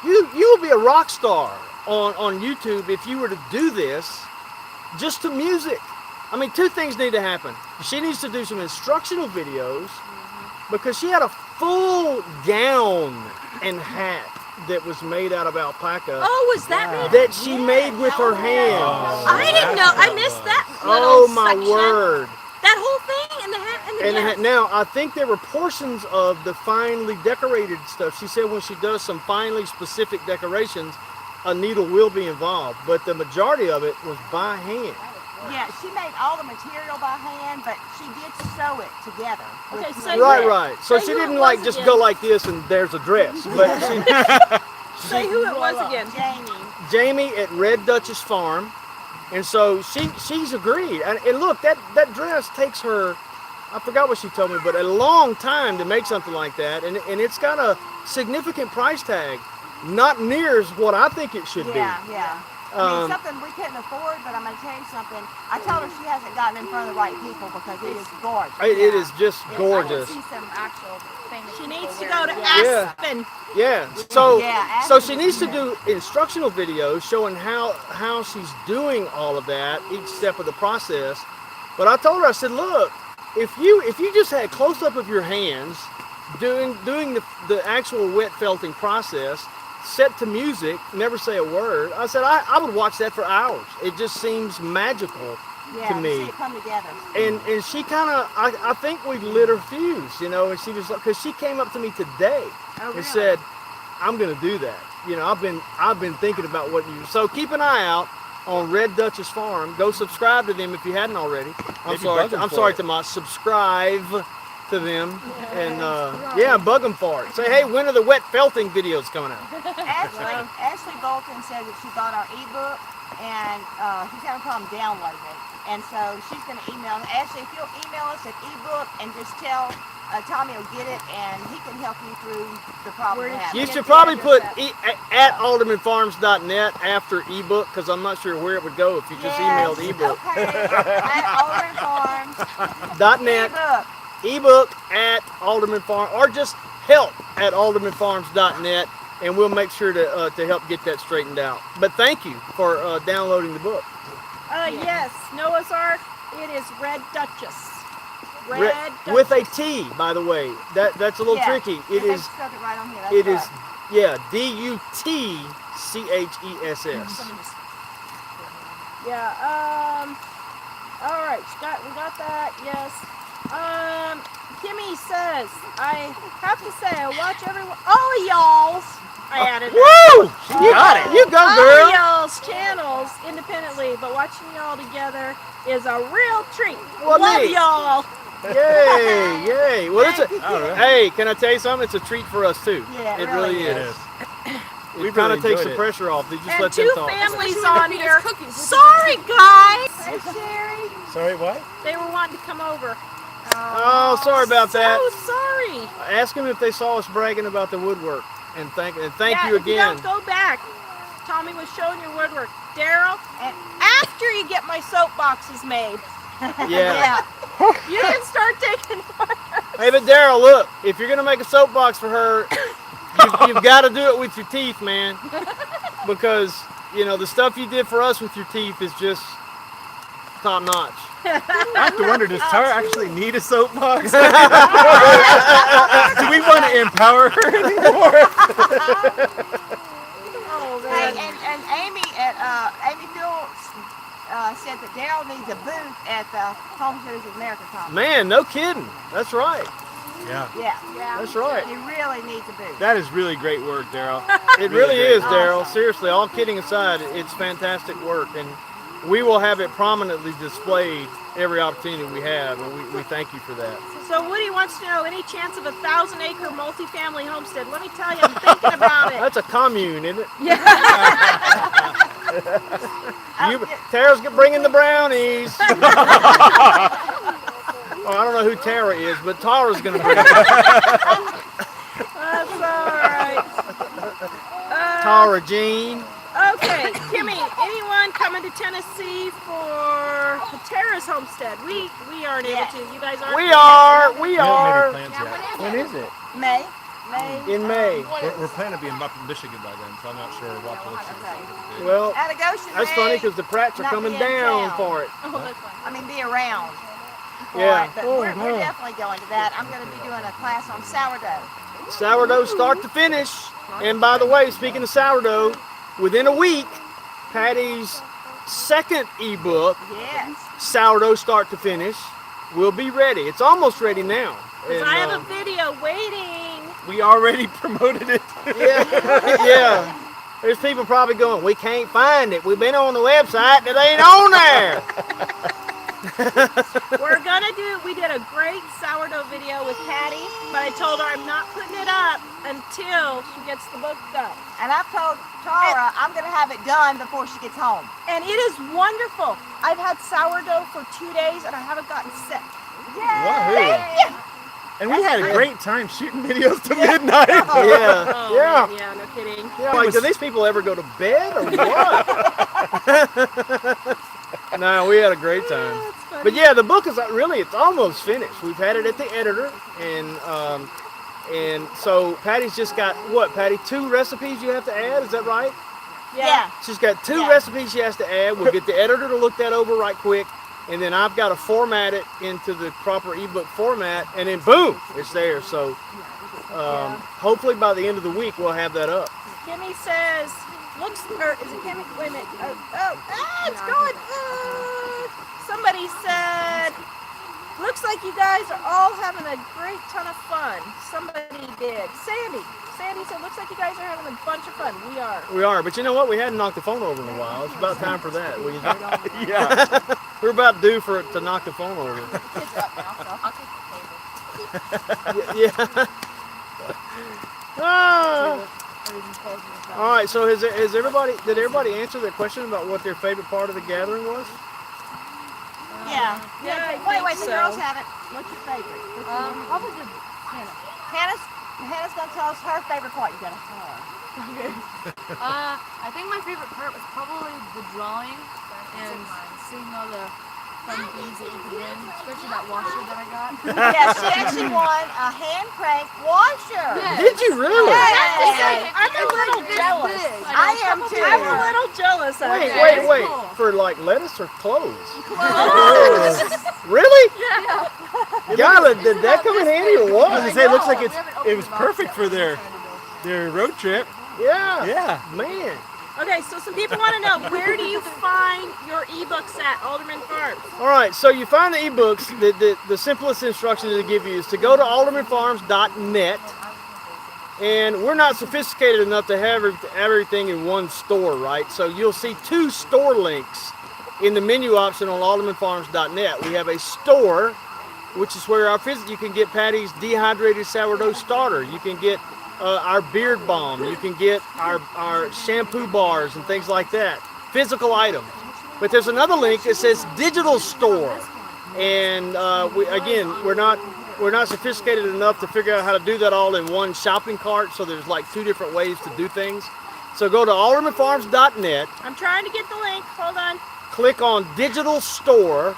"You will be a rock star on YouTube if you were to do this, just to music." I mean, two things need to happen. She needs to do some instructional videos because she had a full gown and hat that was made out of alpaca Oh, was that made? that she made with her hands. I didn't know. I missed that. Oh little my section. word. That whole thing, and And now I think there were portions of the finely decorated stuff. She said when she does some finely specific decorations, a needle will be involved, but the majority of it was by hand. Yeah, she made all the material by hand, but she did sew it together. Okay, with say thread. Right. So Say she who didn't it like was just again. go like this and there's a dress. But Say who it was again. Jamie at Red Duchess Farm, and so she's agreed. And look, that dress takes her, I forgot what she told me, but a long time to make something like that, and it's got a significant price tag, not near as what I think it should be. Yeah. I mean, something we couldn't afford, but I'm going to tell you something. I told her she hasn't gotten in front of the right people because it is gorgeous. It is just I gorgeous. can see some actual famous She needs to people go to wearing it. Aspen. Yeah. So Aspen she needs to do instructional videos showing how she's doing all of that, each step of the process. But I told her, I said, look, if you just had close up of your hands doing the actual wet felting process, set to music, never say a word, I said I would watch that for hours. It just seems magical to me. See it come together. And she kind of, I think we lit her fuse, and she was like, because she came up to me today and said, I'm going to do that. I've been thinking about what you. So keep an eye out on Red Duchess Farm. Go subscribe to them if you hadn't already. I'm sorry, Tomas. Subscribe to them and bug them for it. Say, hey, when are the wet felting videos coming out? Ashley Bolton said that she bought our ebook and she's having a problem downloading it. And so she's going to email Ashley. If you'll email us an ebook and just tell Tommy will get it and he can help you through the problem. You should probably put at AldermanFarms.net after ebook, because I'm not sure where it would go if you just emailed ebook. Okay, at AldermanFarms.net. Ebook at AldermanFarms, or just help at AldermanFarms.net, and we'll make sure to help get that straightened out. But thank you for downloading the book. Yes, Noah's Ark. It is Red Duchess. Red Duchess. With a T, by the way. That's a little tricky. It is. Right on here. It is. Yeah, DUTCHESS. Yeah. All right. We got that. Yes. Kimmy says, I have to say, I watch all of y'all's. I added Woo! You got it. You go, girl. All of y'all's channels independently, but watching y'all together is a real treat. Well, love neat. y'all. Yay! Well, hey, can I tell you something? It's a treat for us too. Yeah, it really is. It kind of takes the pressure off. They just And let them two talk. families on here. Sorry, guys. Hey, Sherry. Sorry, what? They were wanting to come over. Oh, sorry about that. So sorry. Ask them if they saw us bragging about the woodwork, and thank you If again. you don't go back, Tommy was showing your woodwork. Daryl, and after you get my soapboxes made, Yeah. you can start taking photos. Hey, but Daryl, look, if you're gonna make a soapbox for her, you've got to do it with your teeth, man, because the stuff you did for us with your teeth is just top notch. I have to wonder, does Tara actually need a soapbox? Do we want to empower her anymore? Oh, Hey, man. and Amy at Amy Phillips said that Daryl needs a booth at the Home Series of America conference. Man, no kidding. That's right. Yeah. Yeah, That's right. he really needs a booth. That is really great work, Daryl. It really is, Awesome. Daryl. Seriously, all kidding aside, it's fantastic work, and we will have it prominently displayed every opportunity we have, and we thank you for that. So Woody wants to know, any chance of a 1,000-acre multifamily homestead? Let me tell you, I'm thinking about it. That's a commune, isn't it? Yeah. Tara's bringing the brownies. Well, I don't know who Tara is, but Tara's going to bring it. That's all right. Tara Jean. Okay, Kimmy, anyone coming to Tennessee for Tara's homestead? We aren't able to. You guys aren't? We are. We haven't made any plans yet. When is it? May. In May. We're planning to be in Michigan by then, so I'm not sure what to look for. Well, Out of Goshen. that's funny because the Pratts are Not coming be in down town. for it. Oh, that's fine. I mean, be around. Yeah. But we're definitely going to that. I'm going to be doing a class on sourdough. Sourdough start to finish. And by the way, speaking of sourdough, within a week, Patty's second ebook, Yes. Sourdough Start to Finish, will be ready. It's almost ready now. Because And, I have a video waiting. We already promoted it. yeah, yeah. There's people probably going, we can't find it. We've been on the website, it ain't on there. We did a great sourdough video with Patty, but I told her I'm not putting it up until she gets the book done. And I've told Tara I'm going to have it done before she gets home. And it is wonderful. I've had sourdough for 2 days and I haven't gotten sick. Wahoo. And we had a great time shooting videos till midnight. Yeah, Oh, yeah. man, yeah, no kidding. Yeah, like, do these people ever go to bed or what? No, we had a great time. Oh, that's funny. But yeah, the book is it's almost finished. We've had it at the editor, and so Patty's just got, what, Patty, 2 recipes you have to add, is that right? Yeah. She's got 2 recipes she has to add. We'll get the editor to look that over right quick, and then I've got to format it into the proper ebook format, and then boom, it's there. So hopefully by the end of the week we'll have that up. Kimmy says, is it Kimmy? Wait a minute. It's going. Somebody said, looks like you guys are all having a great ton of fun. Somebody did. Sandy said, looks like you guys are having a bunch of fun. We are. We are, but you know what? We hadn't knocked the phone over in a while. It's about time for that. Yeah. We're about due for it to knock the phone over. Kids are up now, so I'll take the table. Yeah. All right. So did everybody answer that question about what their favorite part of the gathering was? Yeah. Yeah, Wait, the so. girls haven't. What's your favorite? Probably the Hannah. Hannah's going to tell us her favorite part. You got to I think my favorite part was probably the drawing and seeing all the fun things that you could win, especially that washer that I got. Yeah, she actually won a hand crank washer. Did you really? I'm a little jealous. I am too. I'm a little jealous of it. Wait. For like lettuce or clothes? Really? Yeah. God, did that come in handy or I was what? gonna say, it looks like it was perfect for their road trip. Yeah. Yeah. Man. Okay, so some people want to know, where do you find your ebooks at AldermanFarms? All right, so you find the ebooks. The simplest instruction to give you is to go to AldermanFarms.net, and we're not sophisticated enough to have everything in one store, right? So you'll see 2 store links in the menu option on AldermanFarms.net. We have a store, which is where you can get Patty's dehydrated sourdough starter. You can get our beard balm. You can get our shampoo bars and things like that. Physical items. But there's another link that says digital store. And we're not sophisticated enough to figure out how to do that all in one shopping cart. So there's like 2 different ways to do things. So go to AldermanFarms.net. I'm trying to get the link. Hold on. Click on digital store,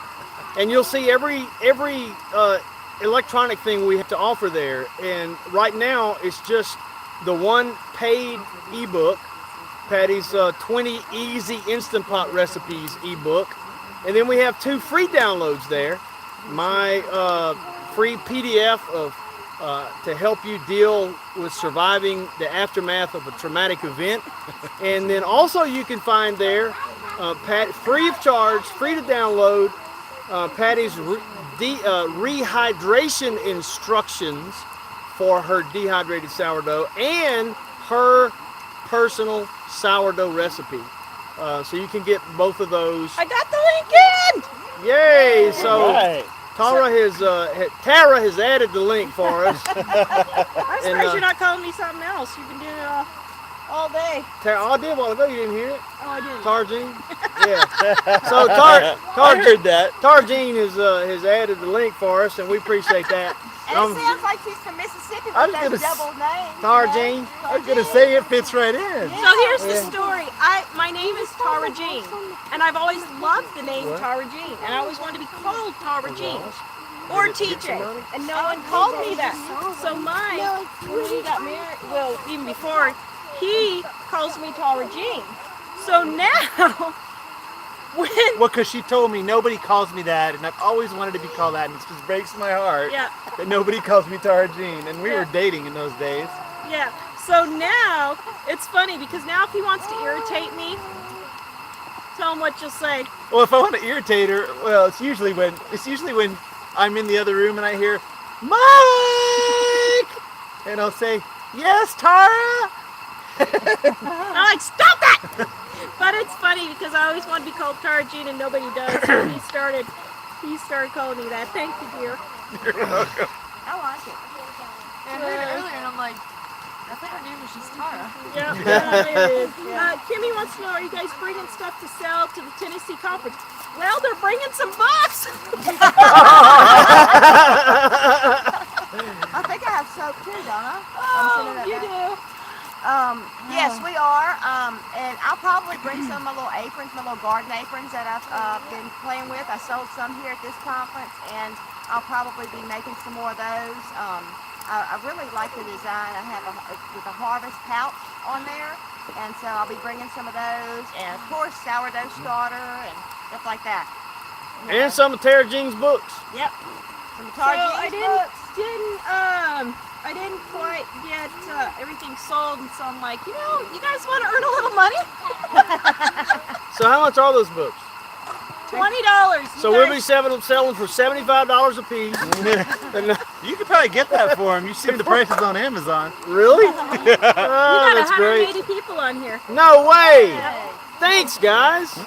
and you'll see every electronic thing we have to offer there. And right now it's just the one paid ebook, Patty's 20 easy Instant Pot recipes ebook, and then we have 2 free downloads there. My free PDF of to help you deal with surviving the aftermath of a traumatic event, and then also you can find there free of charge, free to download, Patty's rehydration instructions for her dehydrated sourdough and her personal sourdough recipe. So you can get both of those. I got the link in! Yay! So Right. Tara has added the link for us. I'm surprised you're not calling me something else. You've been doing it all day. I did a while ago. You didn't hear it? Oh, I didn't. Tara Jean? Yeah. So Tara heard that. Tara Jean has added the link for us, and we appreciate that. And it sounds like she's from Mississippi I with was those gonna double names. Tara you know? Jean. I was gonna say it fits right in. So here's the story. My name is Tara Jean, and I've always loved the name Tara Jean, and I always wanted to be called Tara Jean or TJ, and no one called me that. So Mike, when we got married, well, even before, he calls me Tara Jean. So now, Well, because she told me nobody calls me that, and I've always wanted to be called that, and it just breaks my heart that nobody calls me Tara Jean. And we were dating in those days. Yeah. So now it's funny because now if he wants to irritate me, tell him what you'll say. Well, if I want to irritate her, well, it's usually when I'm in the other room and I hear, Mike! And I'll say, yes, Tara! I'm like, stop that! But it's funny because I always wanted to be called Tara Jean and nobody does. So he started calling me that. Thank you, dear. You're welcome. I like it. I heard it earlier and I'm like, I think her name was just Tara. Yeah, it is. Kimmy wants to know, are you guys bringing stuff to sell to the Tennessee conference? Well, they're bringing some books. I think I have soap too, don't I? Oh, you do. Yes, we are. And I'll probably bring some of my little aprons, my little garden aprons that I've been playing with. I sold some here at this conference, and I'll probably be making some more of those. I really like the design. I have with a harvest pouch on there, and so I'll be bringing some of those, and of course sourdough starter and stuff like that. And some of Tara Jean's books. Yep. Some So Tara I Jean's books. I didn't quite get everything sold, and so I'm like, you guys want to earn a little money? So how much are those books? $20. So we'll be selling for $75 a piece. You could probably get that for them. You've seen the prices on Amazon. Really? You got That's great. 180 people on here. No way! Thanks, guys.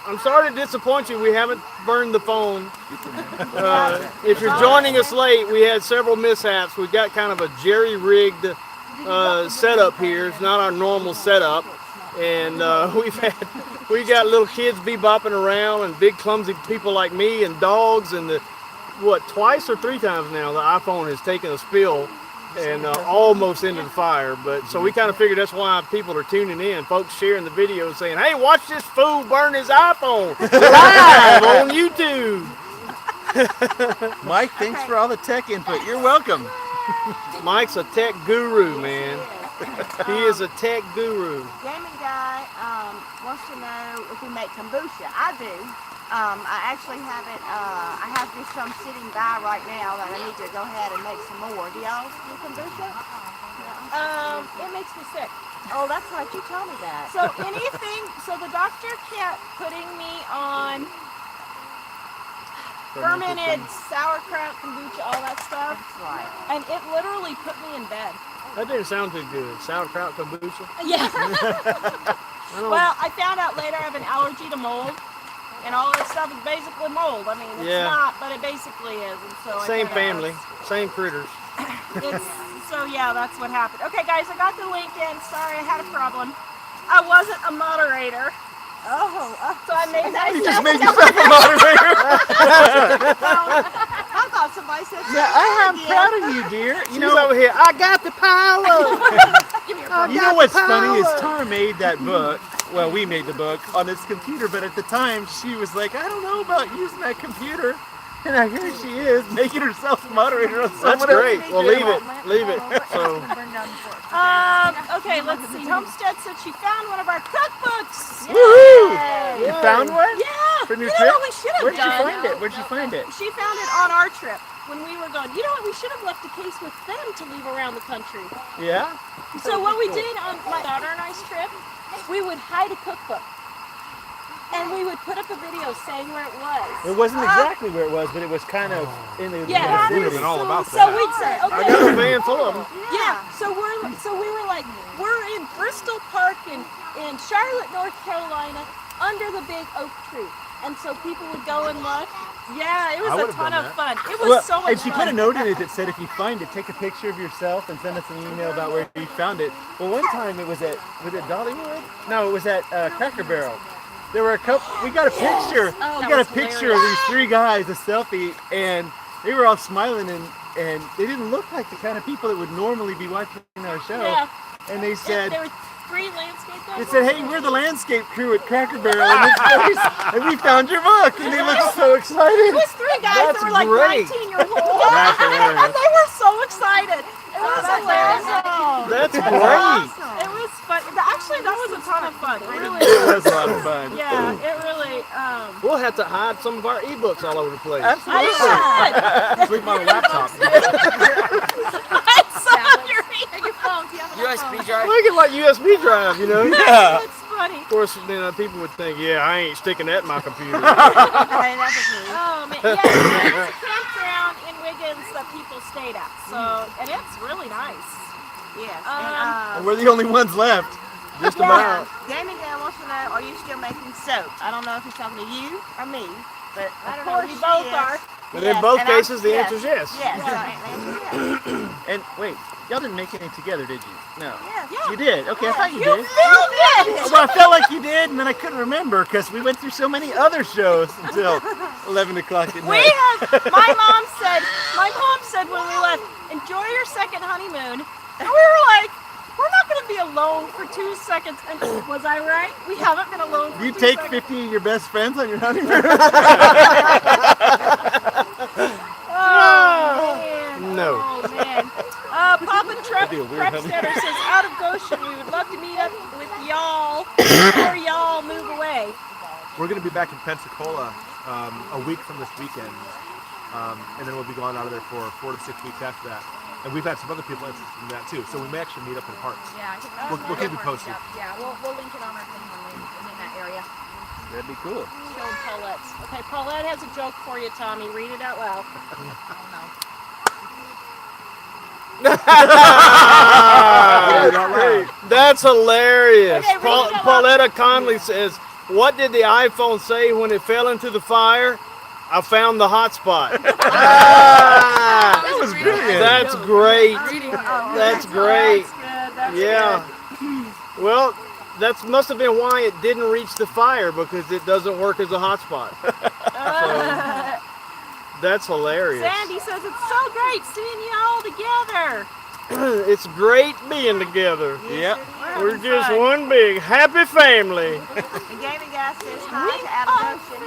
I'm sorry to disappoint you. We haven't burned the phone. If you're joining us late, we had several mishaps. We got kind of a jerry-rigged setup here. It's not our normal setup, and we got little kids bebopping around and big clumsy people like me and dogs, and twice or three times now the iPhone has taken a spill and almost into the fire. But so we kind of figured that's why people are tuning in, folks sharing the video saying, hey, watch this fool burn his iPhone live on YouTube. Mike, thanks for all the tech input. You're welcome. Mike's a tech guru, man. He is a tech guru. Gaming guy wants to know if we make kombucha. I do. I actually have it. I have just some sitting by right now that I need to go ahead and make some more. Do y'all do kombucha? It makes me sick. Oh, that's right. You told me that. So the doctor kept putting me on fermented sauerkraut, kombucha, all that stuff. That's right. And it literally put me in bed. That didn't sound too good. Sauerkraut kombucha. Yeah. Well, I found out later I have an allergy to mold. And all that stuff is basically mold. I mean, it's not, but it basically is. And so Same family, same critters. So yeah, that's what happened. Okay, guys, I got the link in. Sorry, I had a problem. I wasn't a moderator. So I made myself. You just made yourself a moderator. I thought somebody said something. Yeah, I'm proud of you, dear. You know, over here, I got the power. You know what's funny is Tara made that book. Well, we made the book on this computer, but at the time she was like, I don't know about using that computer. And now here she is making herself a moderator on someone That's great. else's Well, channel. leave it. So, okay, let's see. Homestead said she found one of our cookbooks. Woohoo! Yay! You found one? Yeah. From your You trip? know what we should have Where'd you done? find it? Where'd you find it? She found it on our trip when we were going. You know what? We should have left a case with them to leave around the country. Yeah? So what we did on my daughter and I's trip, we would hide a cookbook. And we would put up a video saying where it was. It wasn't exactly where it was, but it was kind of in the vicinity. So we'd say, okay. I got a van full of them. Yeah. So we were like, we're in Bristol Park in Charlotte, North Carolina, under the big oak tree. And so people would go and look. Yeah, it was a ton of fun. It was so much fun. And she put a note in it that said, if you find it, take a picture of yourself and send us an email about where you found it. Well, one time it was at Dollywood? No, it was at Cracker Barrel. There were a couple. We got a picture. We got a picture of these three guys, a selfie, and they were all smiling, and they didn't look like the kind of people that would normally be watching our show. Yeah. And they said, there were three landscape guys. they said, hey, we're the landscape crew at Cracker Barrel, and we found your book, and they looked so excited. It was three guys that were like great. 19 years old. And they were so excited. It was hilarious. That's great. It was fun. Actually, that was a ton of fun. It really That was a lot of fun. Yeah, it really. We'll have to hide some of our ebooks all over the place. Absolutely. Sleep on a laptop. Take your phone. Do you have an USB drive. Make it like USB drive, you know? Yeah. It's fun. funny. Of course, people would think, yeah, I ain't sticking that in my computer. Okay, that's a clue. Oh man, yeah, it's a campground in Wiggins that people stayed at. So, and it's really nice. Yes. And we're the only ones left. Just about. Gaming Guy wants to know, are you still making soap? I don't know if he's talking to you or me, but I don't of know, course we she both is. are. But in both and cases, the answer is yes. Yes. So, the answer is yes. And wait, y'all didn't make any together, did you? No. Yes. You did. Okay, I thought you did. filmed it! Well, I felt like you did, and then I couldn't remember because we went through so many other shows until 11 o'clock at We night. have, my mom said when we left, enjoy your second honeymoon. And we were like, we're not going to be alone for 2 seconds. And was I right? We haven't been alone for You 2 take seconds. 50 of your best friends on your honeymoon? Oh, man. No. Oh, man. Papa Trep Prepstetter says, out of Goshen, we would love to meet up with y'all before y'all move away. We're going to be back in Pensacola a week from this weekend, and then we'll be going out of there for 4 to 6 weeks after that. And we've had some other people interested in that too, so we may actually meet up in parks. Yeah, We'll keep you posted. Yeah, we'll link it on our thing when we're in that area. That'd be cool. Show Paulette's. Okay, Paulette has a joke for you, Tommy. Read it out loud. That's hilarious. Okay, read it out Pauletta Conley says, what did the iPhone say when it fell into the fire? I found the hot spot. That was brilliant. That's great. That's great. That's Yeah. Well, that must have been why it didn't reach the fire, because it doesn't work as a hotspot. That's hilarious. Sandy says it's so great seeing you all together. It's great being together. Yep. We're just one big happy family. The Gaming Guy says hi to Adam Goshen.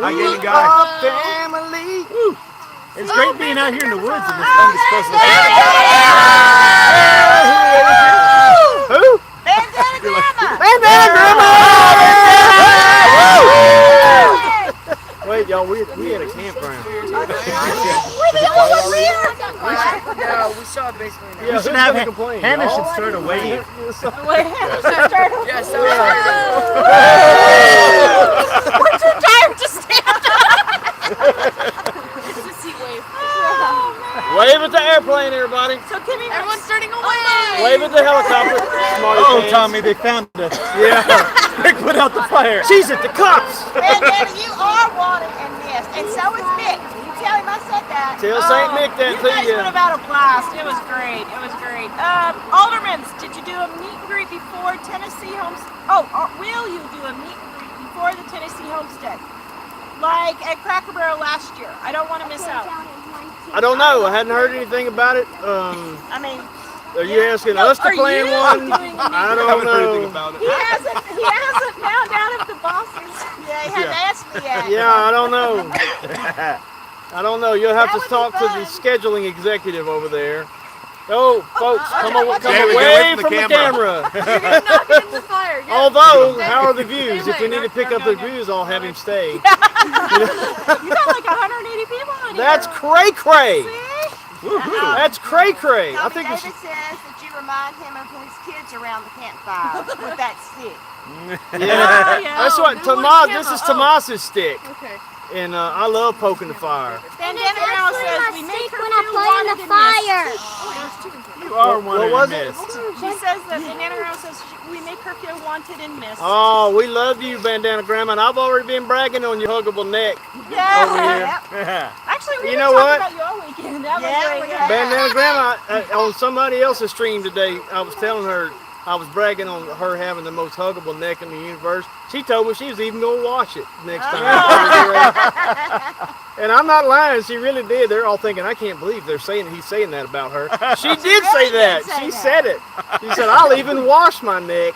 Hi, Gaming We Guy. are family. It's great being out here in the woods in this undisclosed location. Who? Bandana Grandma! Bandana Grandma! Wait, y'all, we had a campground. We're the only ones here! No, we saw it basically. Yeah, We who's should have gonna complain? Hannah y'all? should start a wave. Yes, We're too tired to stand up. it's a seat wave. Wave at the airplane, everybody. So Kimmy, Everyone's turning away. Wave at the helicopter. Smarty Oh, pants. Tommy, they found us. Yeah. Quick, put out the fire. She's at the cops. Bandana, you are wanted and missed, and so is Mick. You tell him I said that. Tell St. Mick that you guys to would have had a blast. It was great. It was great. Aldermans, did you do a meet and greet before Tennessee Homestead? Oh, or will you do a meet and greet before the Tennessee Homestead? Like at Cracker Barrel last year. I don't want to miss out. I don't know. I hadn't heard anything about it. I mean, Are you asking us to Are plan you one? doing a meet I I don't haven't heard anything know. about it. He hasn't found out if the bosses. yeah, he hadn't asked me yet. Yeah, I don't know. I don't know. You'll have That to would be talk to the fun. scheduling executive over there. Oh, folks, come Jamie, away get away from the camera. You're gonna knock it into the fire. Get Although, Stay how are the away. views? If we need to pick up the views, I'll have him stay. You got like 180 people in here. That's cray cray. See? That's cray cray. I Tommy think Davis it's. says that you remind him of his kids around the campfire with that stick. Yeah, yeah. that's what Good one, Tomas. Gemma. This is Tomas's stick, Okay. and I love poking the fire. Bandana Grandma Actually, says my we make stick her when I feel play in wanted the and fire. You are one What of was the it? missed. She says that Bandana Grandma says we make her feel wanted and missed. Oh, we love you, Bandana Grandma, and I've already been bragging on your huggable neck. Yeah. Over here. Yep. Actually, we You were know talking what? about you all weekend. That Yeah, was very we good. got- Bandana Grandma, on somebody else's stream today, I was telling her, I was bragging on her having the most huggable neck in the universe. She told me she was even going to wash it next time. And I'm not lying, she really did. They're all thinking, I can't believe he's saying that about her. She did say really that. did say She that. said it. She said, I'll even wash my neck.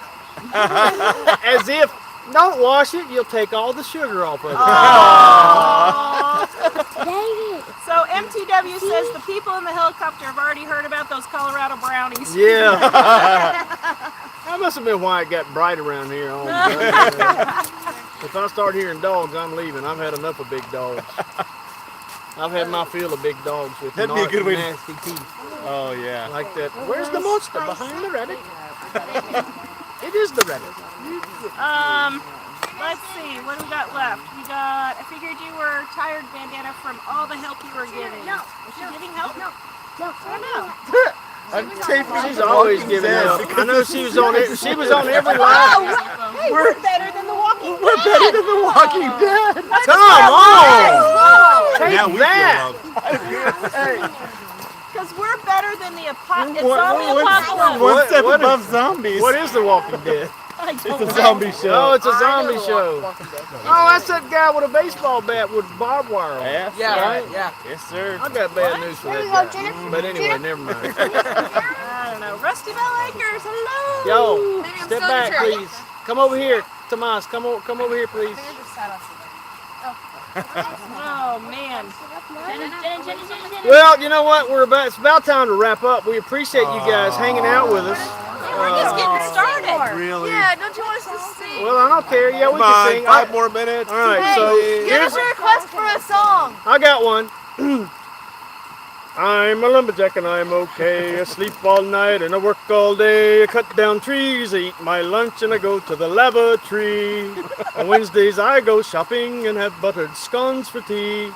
As if, don't wash it, you'll take all the sugar off of it. Dang it. So MTW says the people in the helicopter have already heard about those Colorado brownies. Yeah. That must have been why it got bright around here. Oh, if I start hearing dogs, I'm leaving. I've had enough of big dogs. I've had my fill of big dogs with That'd be a good way to- nasty teeth Oh, like that. Where's the monster behind the rabbit? It is the rabbit. Let's see, what do we got left? I figured you were tired, Bandana, from all the help you were giving. Was she giving help? No. I don't know. I'm taping. She's always giving help. I know she was on it. She was on every live. Hey, we're better than The Walking Dead. We're better than The Walking Dead. Come on! Now Take we that! feel love. Because we're better than the zombie apocalypse. One step what is- above zombies. What is The Walking Dead? It's a zombie show. Oh, it's a zombie show. Oh, that's that guy with a baseball bat with barbed wire on it. Yeah. Right? Yes, sir. I got bad news for that guy. But anyway, never mind. I don't know. Rusty Bell Acres, hello. Yo, Maybe I'm step still back, in the tree. please. Come over here. Tomas, come over here, please. Oh, man. Well, you know what? It's about time to wrap up. We appreciate you guys hanging out with us. We're just getting started. Really? Yeah, don't you want us to sing? Well, I don't care. Yeah, we Come can on, sing. 5 more minutes. All right, Hey, so give here's us a request for a song. I got one. I'm a lumberjack and I'm okay. I sleep all night and I work all day. I cut down trees, I eat my lunch and I go to the lavatory. On Wednesdays I go shopping and have buttered scones for tea.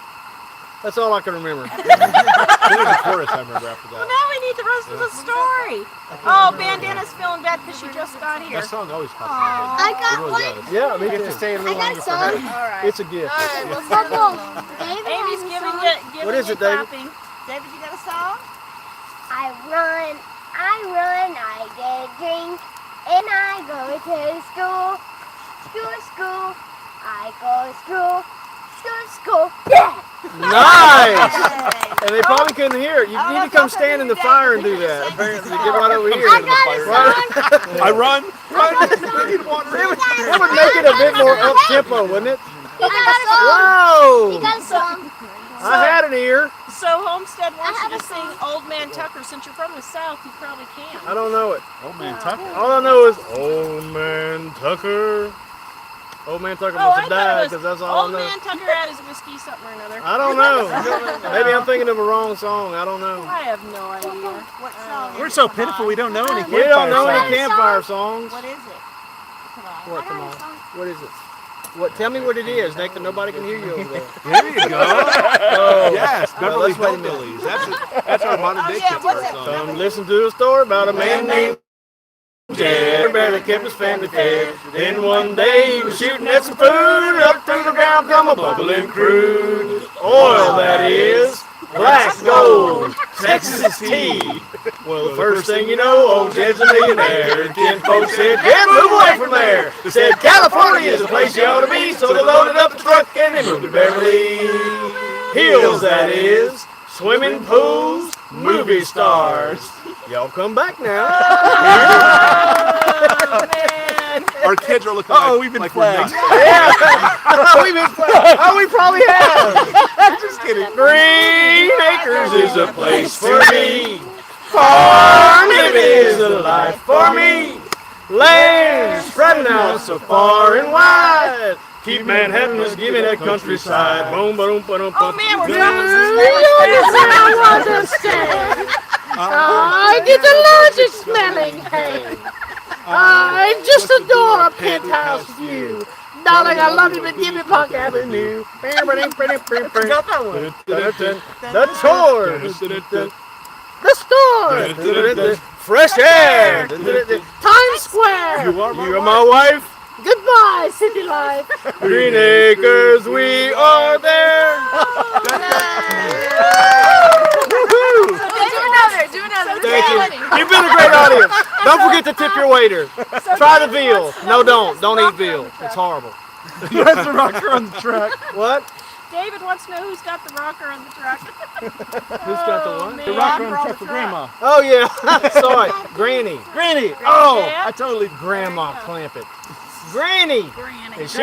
That's all I can remember. There's a chorus I remember after Well, that. now we need the rest of the story. Oh, Bandana's feeling bad because she just got here. That song always pops in I my head. got It really one. does. Yeah, me You get too. to stay a I little got longer a for her. song. All right. It's a gift. Bubble. David Amy's has a giving song. you What is it, David? clapping. David, you got a song? I run, I get a drink, and I go to school. School. I go school. Yeah! Nice! And they probably couldn't hear it. You need to come stand in the fire and do that. Apparently, get right over here. I got a song. I run. That would make it a bit more up tempo, wouldn't it? You got a song. Whoa! You got a song. I had an ear. So Homestead wants you to sing Old Man Tucker. Since you're from the South, you probably can. I don't know it. Oh man, Tucker. All I know is Old Man Tucker. Old Man Tucker must have died because that's all Old I know. Man Tucker had his whiskey, something or another. I don't know. Maybe I'm thinking of a wrong song. I don't know. I have no idea. What song? We're so pitiful we don't know any We don't know campfire any campfire songs. What is it? Come on. What? Come on. What is it? What? Tell me what it is, Nathan. Nobody can hear you over there. There you go. Oh, Yes, well, Beverly let's wait a minute. Hillbillies. That's our modern day yeah, what's campfire it? song. Come listen to a story about a man named Jed. Barely kept his family fed. Then one day he was shooting at some food. Up through the ground come a bubbling crude. Oil, that is. Black gold. Texas tea. Well, the first thing you know, old Jed's a millionaire. Ten folks said, Jed, move away from there. They said, California is the place you ought to be. So they loaded up the truck and they moved to Beverly Hills, that is. Swimming pools, movie stars. Y'all come back now. Oh, man. Our kids are looking we've been like we're flagged. not. Yeah. We probably have. Just kidding. Green Acres is a place for me. Farm living is a life for me. Land spreading out so far and wide. Keep Manhattan is giving that countryside. Boom, boom, boom, boom. Oh, man, we're Do dropping you some I get the largest smelling hay. I just adore a penthouse view. Darling, I love you, but give me Park Avenue. The chores. The store. Fresh air. Times Square. You are my wife. Goodbye, city life. Green Acres, we are there. Do another. Thank you. You've been a great audience. Don't forget to tip your waiter. Try the veal. No, don't. Don't eat veal. It's horrible. That's the rocker on the truck. What? David wants to know who's got the rocker on the truck. Who's got the what? The rocker on the truck for Grandma. Oh, yeah. Sorry. Granny. Granny. Oh, Yeah. I totally. Grandma Clampett. Granny. Granny. And she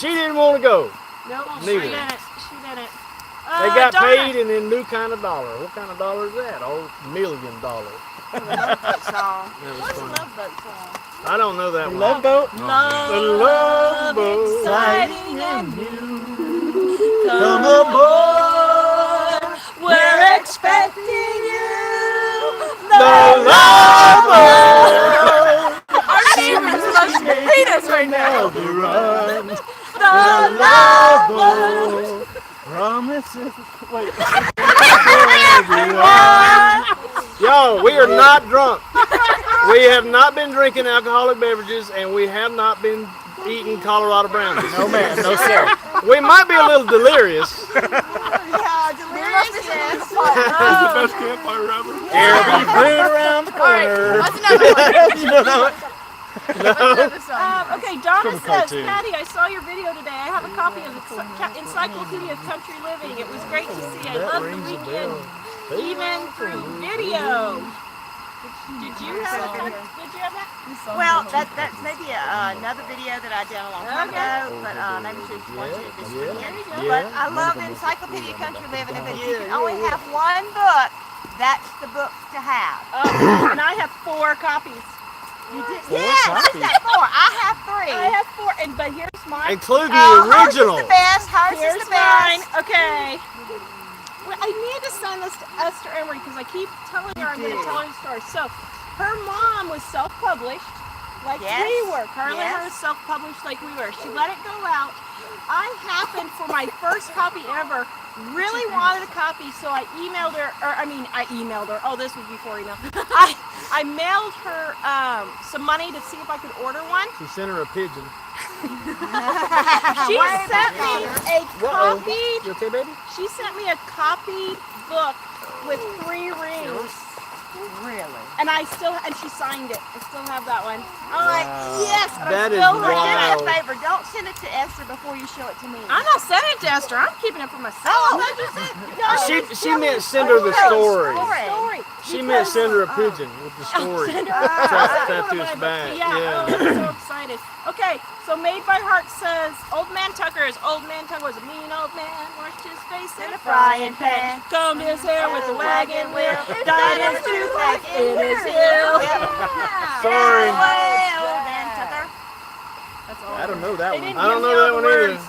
didn't want to go. No, she Neither. didn't. She didn't. They got Donna. paid in a new kind of dollar. What kind of dollar is that? Oh, $1 million. Love boat song. That was What's funny. love boat song? I don't know that one. Love boat. The Love Boat. Exciting and new. Come aboard. We're expecting you. The Love Boat. Our neighbor's supposed to hate us right now. love will run. The love will promises. Wait. Yo, we are not drunk. We have not been drinking alcoholic beverages, and we have not been eating Colorado brownies. No, ma'am. No, sir. We might be a little delirious. Yeah, delirious. Yes. the best campfire ever. Every food around the corner. What's another one? You know that? What's another song? Okay, Donna From a says, cartoon. Patty, I saw your video today. I have a copy of the Encyclopedia of Country Living. It was great to see. I love the weekend, even through video. Did you have that? Well, that's maybe another video that I did a long time ago, but maybe she just watched it this weekend. But I love the Encyclopedia of Country Living. If you can only have one book, that's the book to have. And I have 4 copies. You did? Yes, I have 4. I have 3. I have 4, but here's mine. Include the original. Hers is the best. Hers Here's is the best. mine. Okay. Well, I need to send this to Esther Emery because I keep telling her I'm going to tell her the story. So, her mom was self-published, like we were. Carla and her was self-published like we were. She let it go out. I happened, for my first copy ever, really wanted a copy, so I emailed her, I emailed her. Oh, this was before email. I mailed her some money to see if I could order one. She sent her a pigeon. She sent me a copied. You okay, baby? She sent me a copied book with 3 rings. Really? And she signed it. I still have that one. I'm like, yes. And That I'm is still Do me wild. a favor. Don't send it to Esther before you show it to me. I'm not sending it to Esther. I'm keeping it for myself. She meant send her the story. Story. She meant send her a pigeon with the story. Send her Tattoo to his back. Yeah, Yeah. oh, I'm so excited. Okay, so Made by Heart says, Old Man Tucker was a mean old man, washed his face in a frying pan, combed his hair with a wagon wheel, dyed his toothache in his heel. Sorry. Old Man Tucker. That's all. I don't know that They one. didn't I don't give know me all that the one either. words.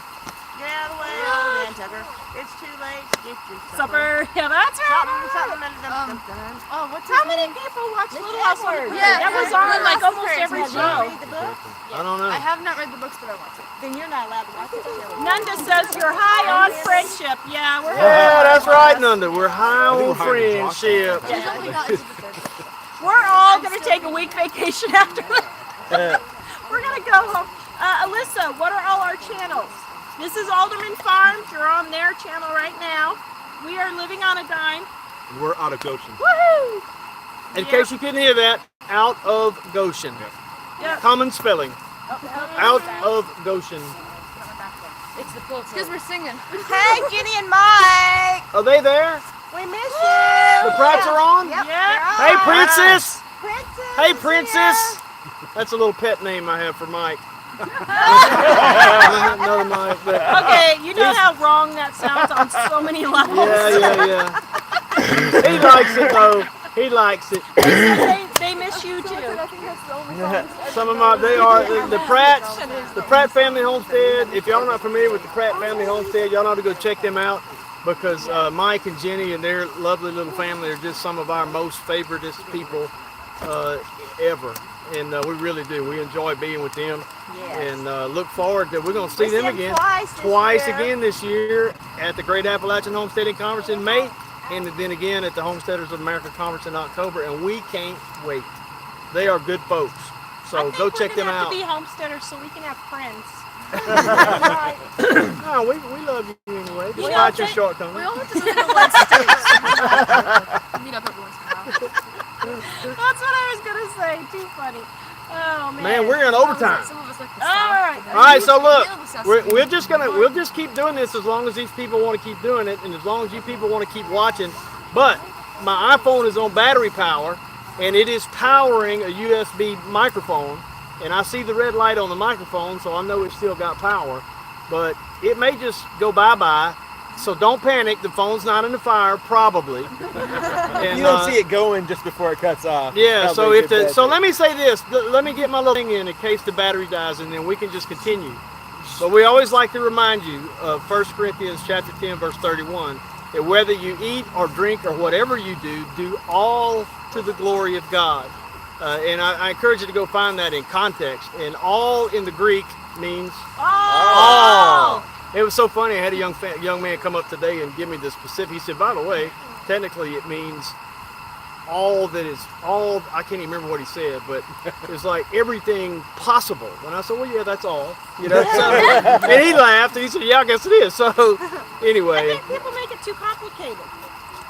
Get out of the way, Old Man Tucker. It's too late to get your Supper. Yeah, that's right. Oh, what's How many people watch Little House on the Prairie? Yeah, That was Little on House like on the almost Prairie. every Did you show. read the book? I don't know. I have not read the books, but I want to. Then you're not allowed to watch the show. Nanda says you're high on friendship. Yeah, we're Yeah, that's right, Nanda. We're high on friendship. She's only got into the third. We're all gonna take a week vacation after this. We're gonna go home. Alyssa, what are all our channels? This is Alderman Farms. You're on their channel right now. We are living on a dime. We're out of Goshen. Woohoo! In case you couldn't hear that, out of Goshen. Yeah. Common spelling. Out of Goshen. It's the full. Because we're singing. Hey, Jenny and Mike. Are they there? We miss you. The Pratts are on? Yep, Yeah. they're on. Hey, Princess! Princess. Hey, is Princess! here. That's a little pet name I have for Mike. Another Mike. But Okay, you know how wrong that sounds on so many levels. yeah. He likes it, though. He likes it. They miss you too. I think that's the only song. Some of my, they are, the Pratts, the Pratt Family Homestead. If y'all not familiar with the Pratt Family Homestead, y'all ought to go check them out because Mike and Jenny and their lovely little family are just some of our most favoritist people ever. And we really do. We enjoy being with them. Yes. And look forward to, we're going to see them again. Twice this year. Again this year at the Great Appalachian Homesteading Conference in May. And then again at the Homesteaders of America Conference in October. And we can't wait. They are good folks. So go check them out. We have to be homesteaders so we can have friends. No, we love you anyway, You despite know, your shortcomings. We all have to live in the one state. Meet up every once in a while. That's what I was gonna say. Too funny. Oh man. Man, we're in overtime. Some of us like the All South. right. All right, so look, Feel the South. we'll just keep doing this as long as these people want to keep doing it, and as long as you people want to keep watching. But my iPhone is on battery power, and it is powering a USB microphone, and I see the red light on the microphone, so I know it's still got power. But it may just go bye-bye, so don't panic. The phone's not in the fire, probably. And, You don't see it going just before it cuts off. Yeah, Probably so a if good the bet so there. let me say this. Let me get my little thing in case the battery dies, and then we can just continue. But we always like to remind you of 1 Corinthians chapter 10, verse 31, that whether you eat or drink or whatever you do all to the glory of God. And I encourage you to go find that in context. And all in the Greek means? Oh! It was so funny. I had a young man come up today and give me the specific. He said, by the way, technically it means all that is all. I can't even remember what he said, but it's like everything possible. And I said, well, yeah, that's all. You know. So, and he laughed and he said, yeah, I guess it is. So I anyway, think people make it too complicated.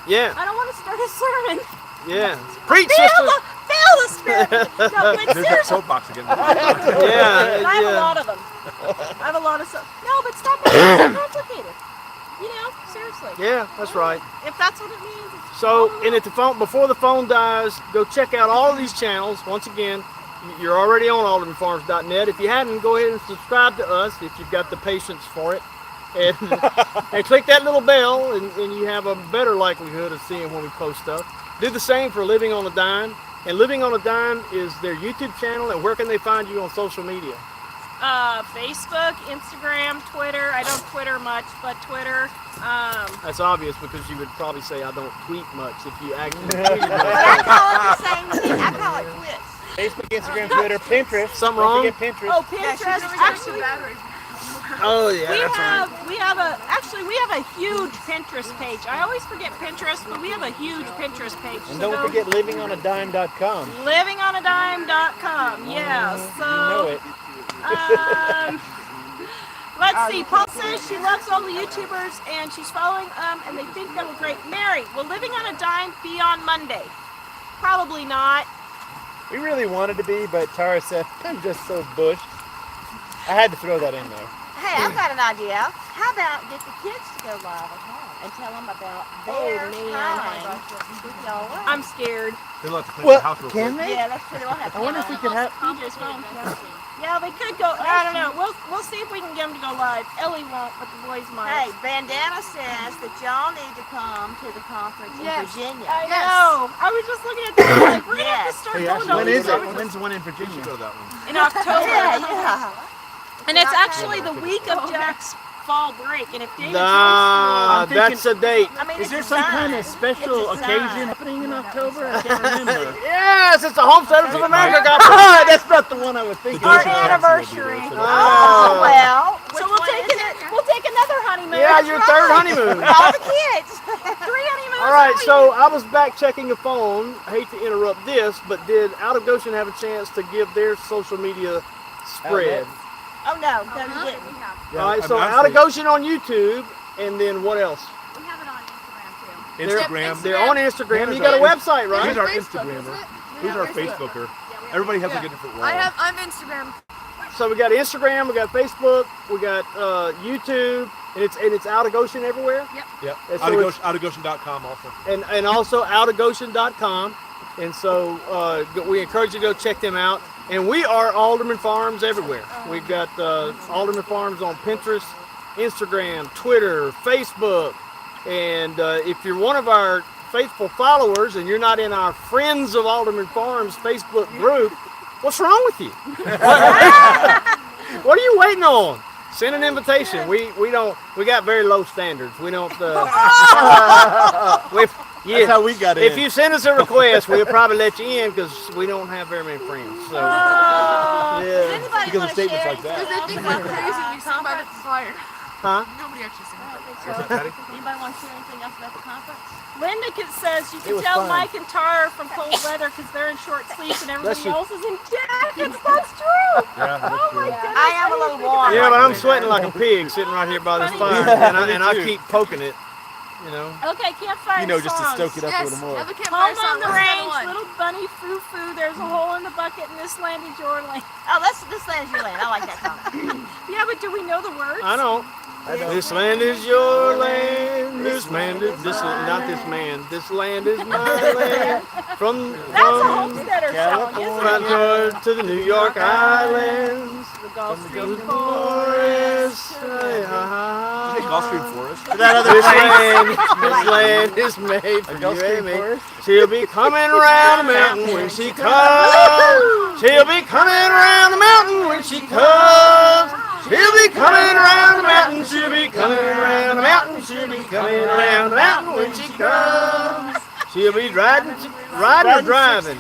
yeah, I don't want to start a sermon. yeah. Preach, Feel sister. the spirit. No, but There's that seriously. soapbox again. Yeah, And I have a yeah. lot of them. I have a lot of stuff. No, but stop making it so complicated. You know, seriously. Yeah, that's right. If that's what it means. It's So, all and at the phone, before the phone dies, go check out all of these channels. Once again, you're already on AldermanFarms.net. If you hadn't, go ahead and subscribe to us if you've got the patience for it. And, and click that little bell, and you have a better likelihood of seeing when we post stuff. Do the same for Living on a Dime. And Living on a Dime is their YouTube channel. And where can they find you on social media? Facebook, Instagram, Twitter. I don't Twitter much, but Twitter. That's obvious because you would probably say I don't tweet much if you actually tweeted much. I call it the same thing. I call it twits. Facebook, Instagram, Twitter, Pinterest. Something Don't wrong? forget Pinterest. Oh, Pinterest. Actually, Oh yeah, that's right. we have a huge Pinterest page. I always forget Pinterest, but we have a huge Pinterest page. And So don't go forget livingonadime.com. livingonadime.com. Yeah. So. You know it. Let's see. Paul says she loves all the YouTubers and she's following and they think they were great. Mary, will Living on a Dime be on Monday? Probably not. We really wanted to be, but Tara said, I'm just so bushed. I had to throw that in there. Hey, I've got an idea. How about get the kids to go live at home and tell them about their time with y'all? I'm scared. They'll have to clean Well, the house real can quick. they? Yeah, that's true. We'll have to. I wonder if we could have... PJ's phone. Yeah, they could go. I don't know. We'll see if we can get them to go live. Ellie won't, but the boys might. Hey, Bandana says that y'all need to come to the conference in Virginia. I know. I was just looking at that. Like, we're gonna have to start Hey, going Ashley, to when these is it? conferences When's the one in Virginia? Go to that one. in October. Yeah. And it's actually the week of Jack's fall break. And if David's Nah, I'm thinking- that's a date. I mean, Is there some kind of special occasion happening in October? I can't remember. Yes, it's the Homesteaders of America. That's not the one I was thinking. our Goshen anniversary. Oh, well. So we'll take another honeymoon. Yeah, your third honeymoon. All the kids. 3 honeymoons. All right, so I was back checking a phone. Hate to interrupt this, but did Out of Goshen have a chance to give their social media spread? Oh, no. No, you didn't. All right, so I'm Out of honestly- Goshen on YouTube, and then what else? We have it on Instagram too. Instagram. They're on Instagram. You got a website, right? Who's our Facebook, Instagrammer? isn't it? Who's our Facebooker? Everybody has a good different role. I'm Instagram. So we got Instagram, we got Facebook, we got YouTube, and it's Out of Goshen everywhere. Yep. And so it's- Outofgoshen.com also. and also outofgoshen.com. And so we encourage you to go check them out. And we are Alderman Farms everywhere. We've got Alderman Farms on Pinterest, Instagram, Twitter, Facebook. And if you're one of our faithful followers and you're not in our Friends of Alderman Farms Facebook group, what's wrong with you? What are you waiting on? Send an invitation. We got very low standards. We don't. That's how we got in. If you send us a request, we'll probably let you in because we don't have very many friends. So, Does yeah. anybody Because want of to statements share like that. Because they think we're crazy. We sing by the fire. Huh? Nobody actually sings by the So, anybody want to share anything else about the conference? Linda says you It can was tell fun. Mike and Tara from cold weather because they're in short sleeves and everybody Bless you. else is in jackets. That's true. Yeah, that's Oh my true. goodness. I am a little warm. Yeah, but I'm sweating like a pig sitting right here by this fire, and I keep poking it. You know. Okay, Campfire You know, just to songs. stoke it up a Yes, little more. have a campfire Home song. on the Let's have range, one. little bunny foo-foo, there's a hole in the bucket and this land is your land. Oh, this land's your land. I like that song. Yeah, but do we know the words? I don't. This land is your land. This land is not this man. This land is my land. From That's a homesteader song, isn't it? Concord to the New York Islands. The Gulf Stream Forest. I think Goshen Forest. This land is made for you and me. She'll be coming around the mountain when she comes. She'll be coming around the mountain when she comes. She'll be coming around the mountain. She'll be coming around the mountain. She'll be coming around the mountain when she comes. She'll be riding or driving.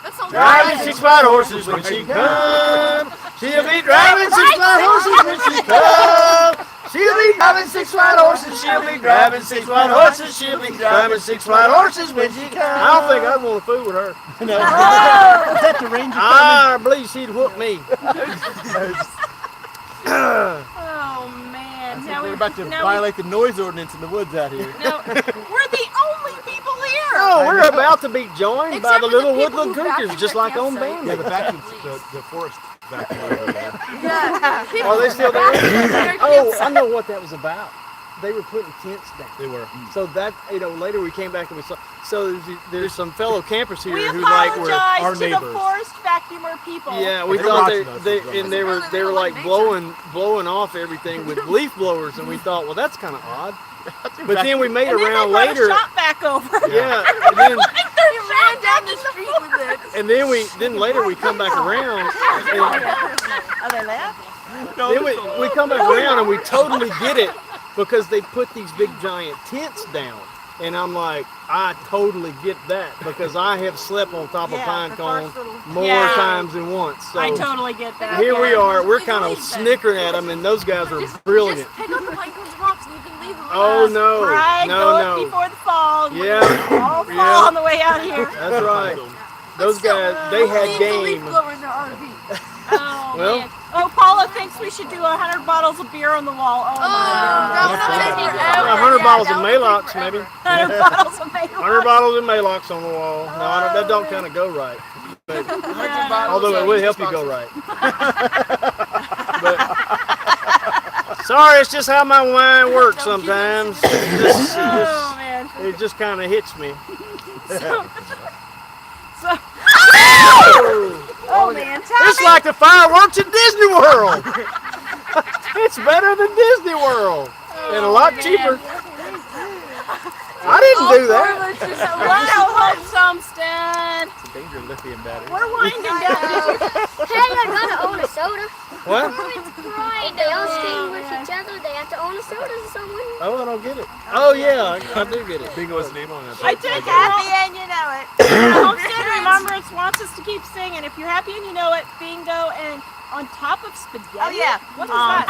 That Driving 6 white horses when she comes. She'll be driving 6 white horses when she comes. She'll be driving 6 white horses. She'll be driving 6 white horses. She'll be driving 6 white horses when she comes. I don't think I'd want to fool with her. No. Is that the ranger? I believe she'd whoop me. Oh man! Now We're about to now violate the noise ordinance in the woods out here. No, we're the only people here. Oh, we're about to be joined by Except the for the little people woodland who creatures, vacuum just the like on campsite. Yeah, Bandit. the vacuum, the forest vacuum over there. Yeah. People Are they still there? Their Oh, I campsite. know what that was about. They were putting tents down. They were. So that, later we came back and we saw. So there's some fellow campers here We who like were apologize our to the neighbors. forest vacuumer people. Yeah, we They're thought watching us they as well. and they were like blowing off everything with leaf blowers, and we thought, well, that's kind of odd. But then we made And a then round they brought later. a shop back over. Yeah, and then They ran down the street with it. and then later we come back around. And Are they left? then we come back around and we totally get it because they put these big giant tents down. And I'm like, I totally get that because I have slept on top of Yeah, pine the cone first little- more Yeah. times than once. So I totally get that. here we yeah. are. We're kind of snickering at them, and those guys are brilliant. Just pick up the pine cones rocks and you can leave them. Oh no, Right, no, go no. before the fall. Yeah, All fall yeah. on the way out here. That's right. Those guys, they had Leave the leaf game. blower in their RV. Oh, Well- man. Oh, Paula thinks we should do 100 bottles of beer on the wall. Oh, my That would take forever. 100 bottles Yeah, of that would Malox, take maybe. forever. 100 bottles of Malox. 100 bottles of Malox on the wall. No, that don't kind of go right. But, although it would help you go right. But, sorry, it's just how my wine works sometimes. Oh, man. It just kind of hits me. So, oh, man. It's like the fireworks at Disney World. It's better than Disney World and a lot cheaper. I didn't do that. Wow, Hope Somstead. It's a danger of lithium battery. We're winding down. Hey, I gotta own a soda. What? If they all stay with each other, they have to own a soda to someone. Oh, I don't get it. Oh yeah, I do get it. Bingo was the name on it. I think Happy and you know it. Homestead Remembrance wants us to keep singing. If you're happy and you know it, bingo, and on top of spaghetti. Oh, yeah. What is that? I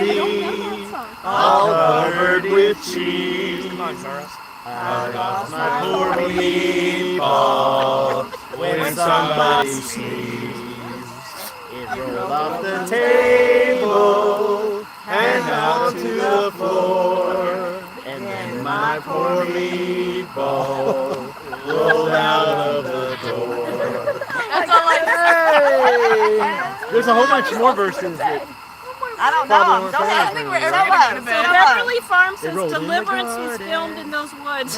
don't know that song. All covered with cheese. Come on, Sarah. I lost my poor meatball when somebody sneezed. It rolled off the table and out to the floor. And then my poor meatball rolled out of the door. That's all I heard. There's a whole bunch more verses that I don't know. Probably Don't weren't have I think we're it. ever gonna go to So bed. Beverly Farm It says rolled in the Deliverance was garden. filmed in those woods.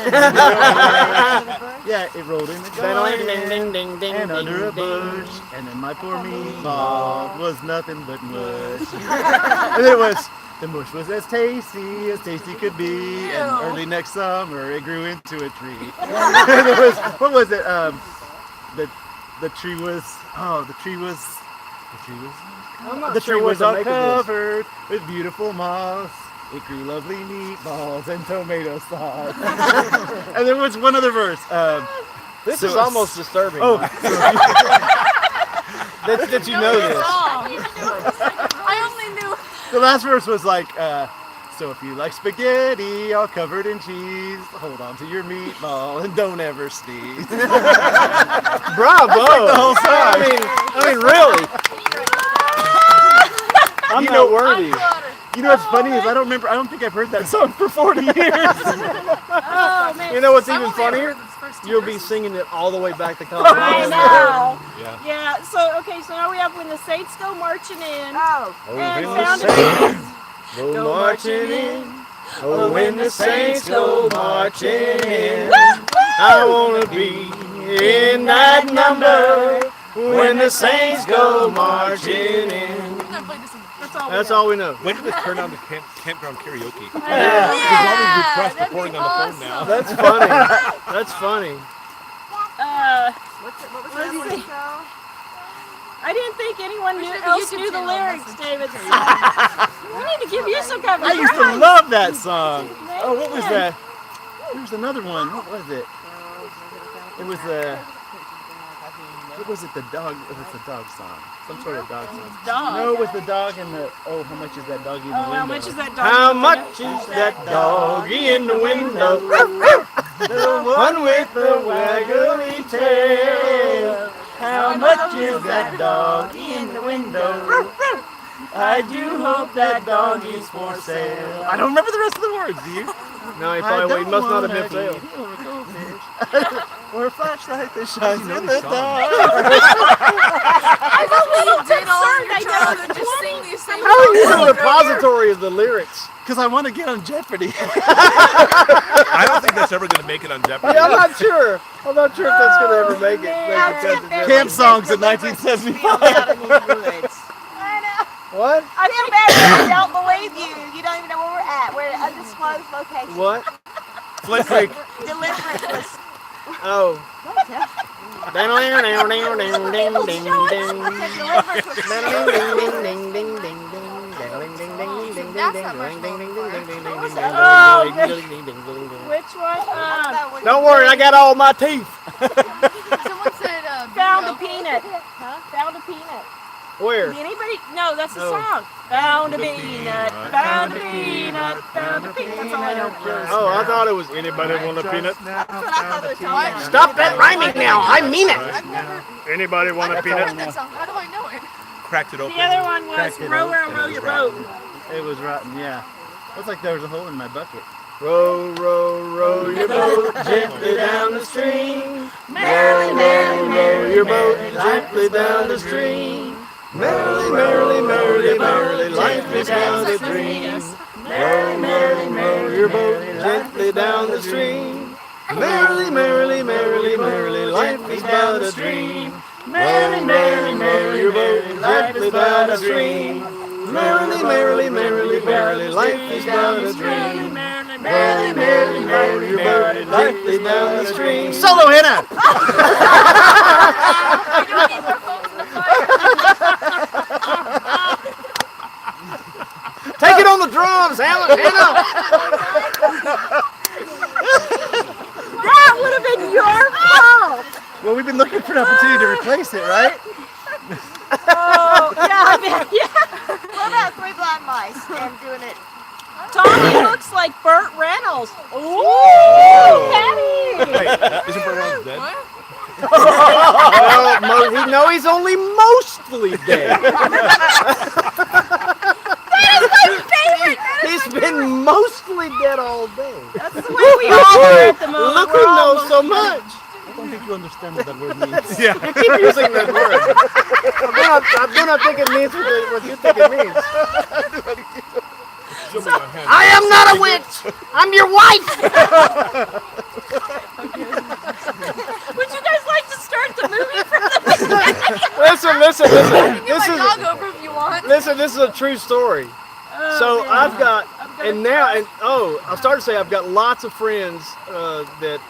yeah, it rolled in the Ding, garden ding, ding, ding, ding, and under a ding, ding. bush, and then my poor meatball was nothing but mush. And it was, the mush was as tasty could be, and early next summer it grew into a tree. And it was, what was it? The tree was I'm not the sure tree what was to all make of this. covered with beautiful moss. It grew lovely meatballs and tomato sauce. And there was one other verse. This So is it's- almost disturbing. Oh, that you know this. I only knew. the last verse was like, so if you like spaghetti all covered in cheese, hold on to your meatball and don't ever sneeze. Bravo! the whole song. I mean, really. I'm not worthy. You know what's funny is I don't think I've heard that song for 40 years. Oh, man. You know what's I've even only ever funnier? heard those first two You'll be verses. singing it all the way back to I Colorado. know. Yeah. Yeah, so, okay, so now we have When the Saints Go Marching In. Oh. And when found the it. saints go marching in. Oh, when the saints go marching in. I want to be in that number. When the saints go marching in. I'm gonna play this in the That's all we know. When did this turn on to campground karaoke? Yeah, There's all these requests that'd be recording on the phone now. awesome. That's funny. That's funny. What was that one called? I didn't think anyone We should have a else YouTube knew the channel on lyrics, this. David. So we need to give you some coverage. I used to love that song. Oh, what was that? There was another one. What was it? It was what was it? The dog. It was the dog song. Some sort of dog song. Dog. No, it was the dog and the. Oh, how much is that doggy in the window? How much is that dog? How much is that doggy in the window? The one with the waggly tail. How much is that doggy in the window? I do hope that dog is for sale. I don't remember the rest of the words, do you? No, he must not have been sale. Or a flashlight that shines in the I dark. thought when you did all of your job and just sing these same How are you songs the over and over. repository of the lyrics? Because I want to get on Jeopardy. I don't think that's ever going to make it on Jeopardy. Yeah, I'm not sure. I'm not sure if that's going to ever make it. Camp songs in 1975. I know. What? I feel bad because I don't believe you. You don't even know where we're at. We're at an undisclosed location. What? Flint Creek. Deliverance was. Oh. Which one? Don't worry, I got all my teeth. Someone said, Found a bingo. peanut. Huh? Found a peanut. Where? Anybody? No, that's the No. song. Found a peanut. Found a peanut. Found a peanut. That's all I know. Oh, I thought it was anybody want a peanut. That's what I thought it was talking about. Stop that rhyming now. I mean it. I've never Anybody want a I've never heard peanut? that song. How do I know it? Cracked it open. The other one was Cracked it row, open. row, row your boat. It was rotten, yeah. Looks like there was a hole in my bucket. Row, row, row your boat gently down the stream. Merrily, merrily, Row your boat gently down the stream. Merrily, merrily, merrily, merrily, life is but a dream. Row, row, row your boat gently down the stream. Merrily, merrily, merrily, merrily, life is but a dream. Merrily, merrily, merrily, your boat gently down the stream. Merrily, merrily, merrily, merrily, life is but a dream. Merrily, merrily, merrily, your boat gently down the stream. Solo, Hannah! You don't keep our phones in the fire. Take it on the drums, Hannah! That would have been your fault. Well, we've been looking for an opportunity to replace it, right? Oh, yeah, I bet, yeah. What about Three Blind Mice and doing it? Tommy looks like Burt Reynolds. Ooh, Patty. Wait, isn't Burt Reynolds dead? What? No, he's only mostly dead. He's been mostly dead all day. That's the way we all are at the moment. Look who We're all knows so much. I don't think you understand what that word means. Yeah. You keep using that word. I do not think it means what you think it means. I am not a witch. I'm your wife. Would you guys like to start the movie from the beginning? Listen. You can get This my is dog over if you want. listen. This is a true story. So I've got, and now, and I started to say I've got lots of friends that,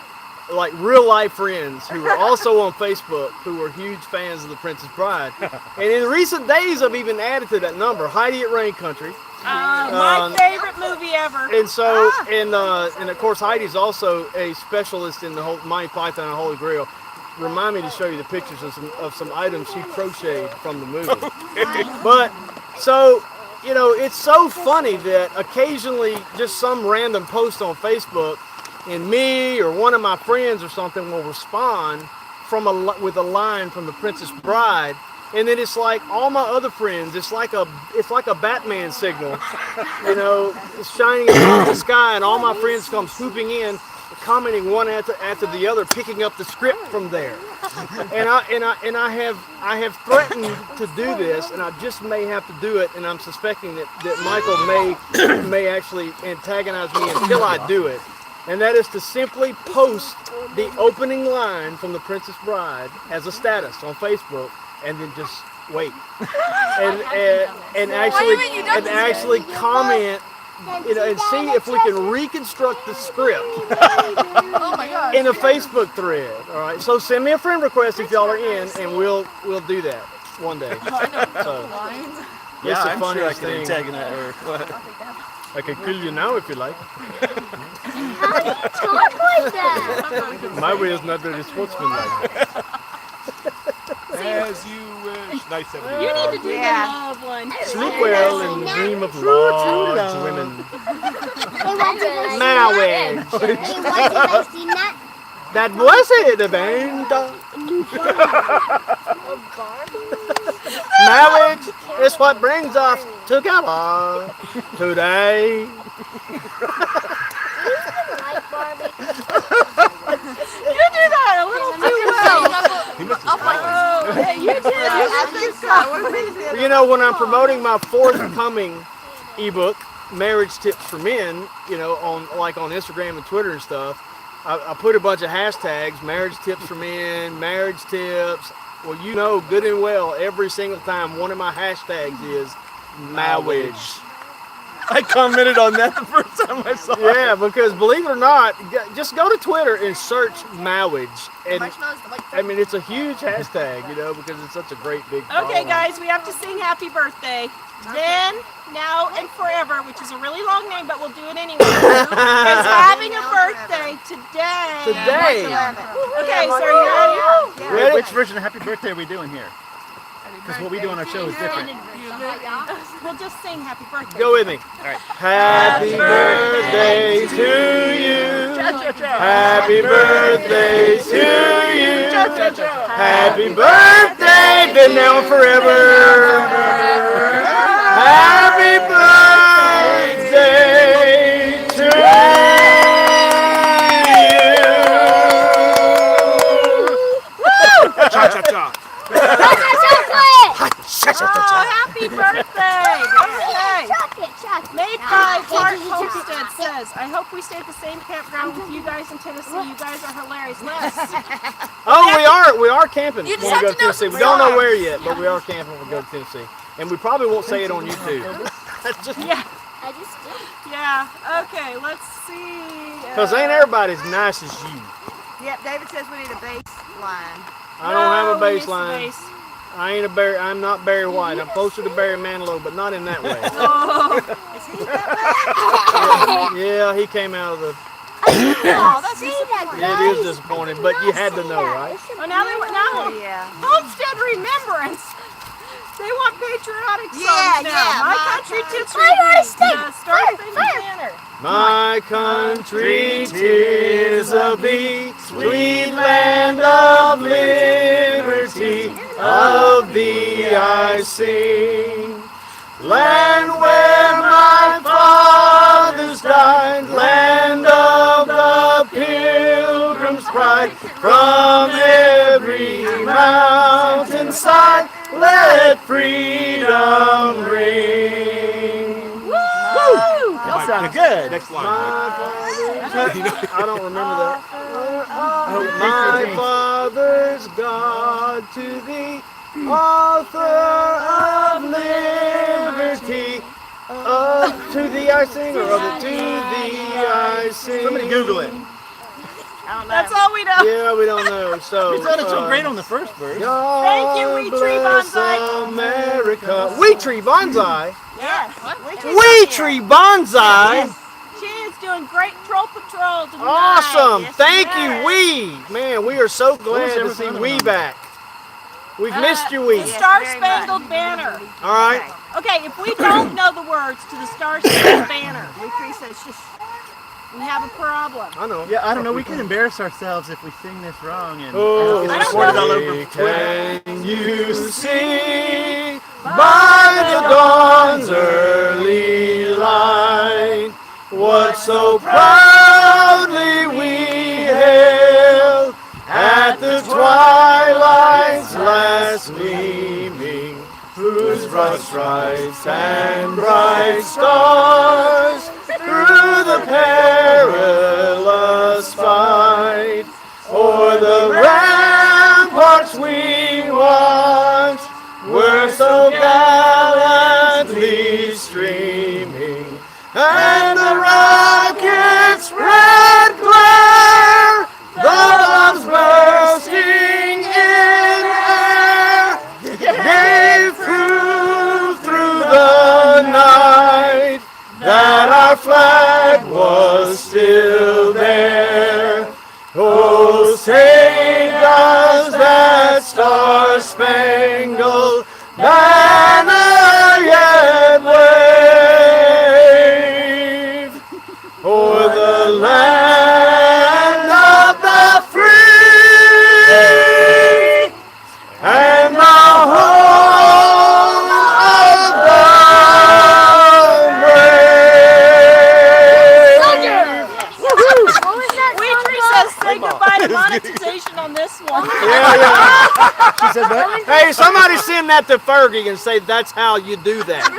like real life friends, who are also on Facebook, who are huge fans of The Princess Bride. And in recent days, I've even added to that number Heidi at Rain Country. My favorite movie ever. And so, and of course, Heidi's also a specialist in the whole Monty Python and Holy Grail. Remind me to show you the pictures of some items she crocheted from the movie. But so, you know, it's so funny that occasionally just some random post on Facebook, and me or one of my friends or something will respond with a line from The Princess Bride. And then it's like all my other friends, it's like a Batman signal, you know, it's shining across the sky, and all my friends come swooping in, commenting one after the other, picking up the script from there. And I have threatened to do this, and I just may have to do it, and I'm suspecting that Michael may actually antagonize me until I do it. And that is to simply post the opening line from The Princess Bride as a status on Facebook, and then just wait, and actually comment, you know, and see if we can reconstruct the script Oh my gosh. in a Facebook thread. All right, so send me a friend request if y'all are in, and we'll do that one day. I know So lines. it's Yeah, the I'm sure I funniest could thing. antagonize or what? I can kill you now if you like. How do you talk like that? My way is not very sportsmanlike. As you wish. Nice 70s. You need to do Yeah. the love one. Sleep well and dream of large women. Hey, what's it? Marriage. Hey, what's it? I seen that? That was it, Amanda. Marriage is what brings us together today. Like Barbie. You do that a little too well. He missed his line. Oh, yeah, you did. You know, when I'm promoting my forthcoming ebook, Marriage Tips for Men, you know, on Instagram and Twitter and stuff, I put a bunch of hashtags, marriage tips for men, marriage tips. Well, you know good and well, every single time one of my hashtags is marriage. I commented on that the first time I saw it. Yeah, because believe it or not, just go to Twitter and search marriage. And I mean, it's a huge hashtag, you know, because it's such a great big Okay, following. guys, we have to sing happy birthday. Then, now, and forever, which is a really long name, but we'll do it anyway. Is having a birthday today. Today. Okay, so are you ready? Ready? Which version of Happy Birthday are we doing here? Because what we do on our show is different. We'll just sing happy birthday. Go with me. All right. Happy birthday to you. Happy birthday to you. Happy birthday, been now and forever. Happy birthday to you. Cha-cha-cha. Oh, happy birthday! Okay. Chocolate. Made by Clark Homestead says, I hope we stay at the same campground with you guys in Tennessee. You guys are hilarious. Yes. Oh, we are camping You when just we go have to to know Tennessee. some We don't know songs. where yet, but we are camping when we go to Tennessee. And we probably won't say it on YouTube. That's just Yeah. I just did. Yeah. Okay, let's see. because ain't everybody as nice as you. Yep, David says we need a bass line. I don't have a we missed the baseline. bass. I ain't a Barry. I'm not Barry White. I'm closer to Barry Manilow, but not in that way. Oh, Is he that Yeah, he came out of the. Oh, that's See that, Yeah, it is disappointing, but you had to know, right? oh now Oh, yeah. Homestead Remembrance. They want patriotic songs Yeah, now. yeah, My my country tips I wanna sing. Star Spangled Banner. My country, 'tis of thee, sweet land of liberty, of thee I sing. Land where my fathers died, land of the Pilgrim's pride, from every mountainside, let freedom ring. Woo! That sounded good. Next line. I don't remember that. Oh, My father's God to thee, author of liberty. To thee I sing, or of it to thee I sing. Somebody Google it. That's all we know. Yeah, we don't know. So. You sounded so great on the first verse. God Thank you, Wheat Tree bless Bonsai. America. Wheat Tree Bonsai. Yes. Wheat Tree Bonsai. She is doing great troll patrol tonight. Awesome. Yes, Thank she you, is. Wee. Man, we are so glad to ever see found Wee them? back. We've missed you, Wee. The Yes, Star very Spangled Banner. All right. Okay, if we don't know the words to the Star Spangled Banner, Tree says shush. we have a problem. I know. Yeah, I don't know. We can embarrass ourselves if we sing this wrong and Oh, it's I don't recorded know. all over Twitter. can you see by the dawn's early light what so proudly we hailed at the twilight's last gleaming, whose broad stripes and bright stars through the perilous fight o'er the ramparts we watched were so gallantly streaming, and the rocket's red glare, the bombs bursting in air, gave proof through the night that our our flag was still there. Oh, say does that star-spangled banner yet wave o'er the land of the free and the home of the brave. Waitress says say goodbye to monetization on this one. She said that. Hey, somebody send that to Fergie and say that's how you do that.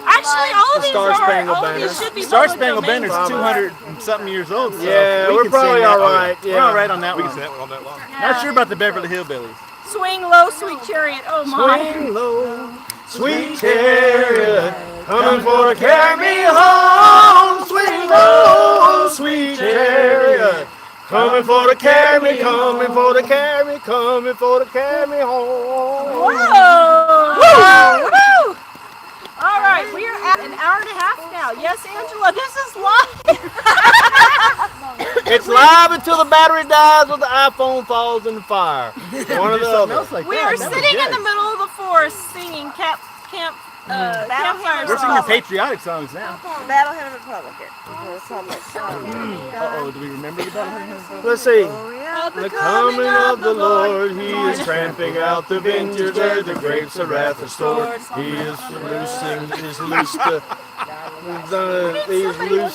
Actually, all of these Star-Spangled all of Banner. these should be Star public Spangled domain. Banner's 200 and something years old. So Yeah, we we're can probably sing that. all right. We're Yeah. all right on that We one. can say that one all night long. Not sure about the Beverly Hillbillies. Swing low, sweet chariot. Oh my. Swing low, sweet chariot, coming for to carry me home. Swing low, sweet chariot, coming for to carry me, coming for to carry me, coming for to carry me home. Whoa! Woo! All right, we are at an hour and a half now. Yes, Angela, this is live. It's live until the battery dies or the iPhone falls in the fire. One of the other. We are sitting in the middle of the forest singing campfire We're singing songs. patriotic songs now. Battle Hymn of the Republic. Uh-oh, do we remember the Battle Hymn? Let's see. At The coming of the Lord, he is tramping out the vineyards where the grapes of wrath are stored. He is loosing, he's loosed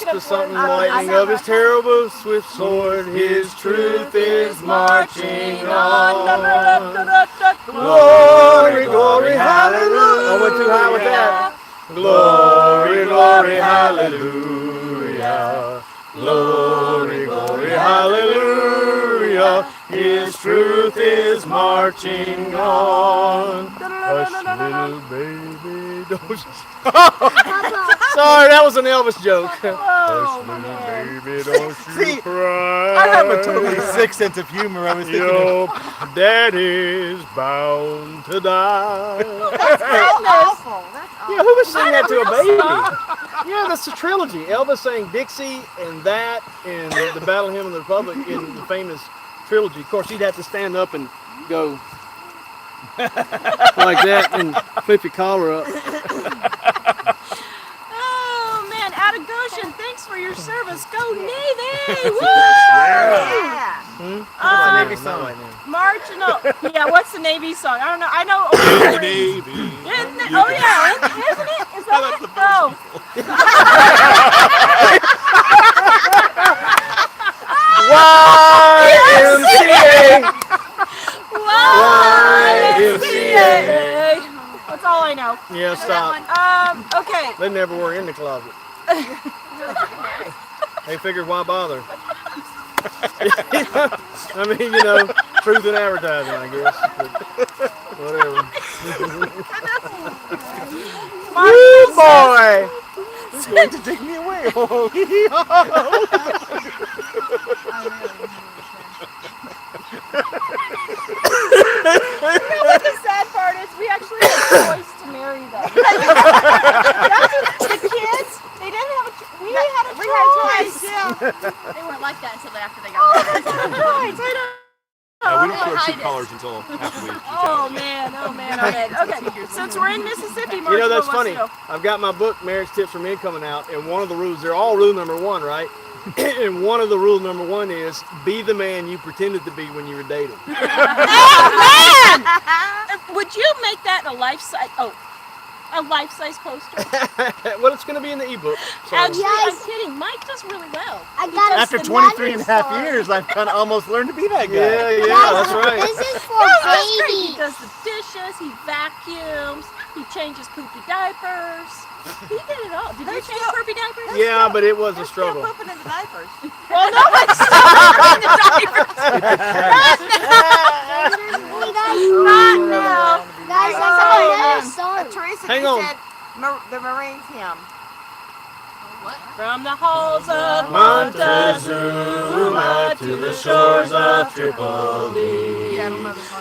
to something lightning of his terrible swift sword. His truth is marching on. Glory, glory, hallelujah. I went too high with that. Glory, glory, hallelujah. Glory, glory, hallelujah. His truth is marching on. Hush, little baby, don't you... Sorry, that was an Elvis joke. Hush, little baby, don't you cry. I have a totally sick sense of humor. I was thinking Your daddy's bound to die. That's awful. That's Yeah, who was singing that to a baby? Yeah, that's the trilogy. Elvis sang Dixie and that and the Battle Hymn of the Republic in the famous trilogy. Of course, you'd have to stand up and go like that and flip your collar up. Oh man, out of Goshen, thanks for your service. Go Navy! Woo! yeah. Navy song. March, no. Yeah, what's the Navy song? I don't know. I know. Navy. Isn't it? Oh yeah, isn't it? Is that it? No. YMCA. That's all I know. Yeah, stop. Okay. They never were in the closet. They figured, why bother? I mean, you know, truth in advertising, I guess. But whatever. Woo, boy! It's going to take me away. What the sad part is, we actually had a choice to marry them. The kids, they didn't have a choice. We had a choice. Yeah. They weren't like that until after they got married. Choice, I know. We don't show our true colors until after we. Oh man. Okay, since we're in Mississippi, You know, that's Marshall, funny. let's go. I've got my book, Marriage Tips for Men, coming out, and one of the rules, they're all rule number 1, right? And one of the rule number 1 is, be the man you pretended to be when you were dating. Amen! Would you make that a life-size? A life-size poster? Well, it's going to be in the ebook. So. Actually, I'm kidding. Mike does really well. I got us After the 23 and a half dinosaur. years, I've kind of almost learned to be that guy. Yeah, Guys, that's right. This is for That's great. He babies. does the dishes. He vacuums. He changes poopy diapers. He did it all. Did you change poopy diapers? Yeah, but it was a They're still struggle. pooping in the diapers. Well, no one's pooping the diapers. Not now. Guys, I got another song. Teresa Hang on. said the Marines hymn. From the halls of Montezuma to the shores of Tripoli,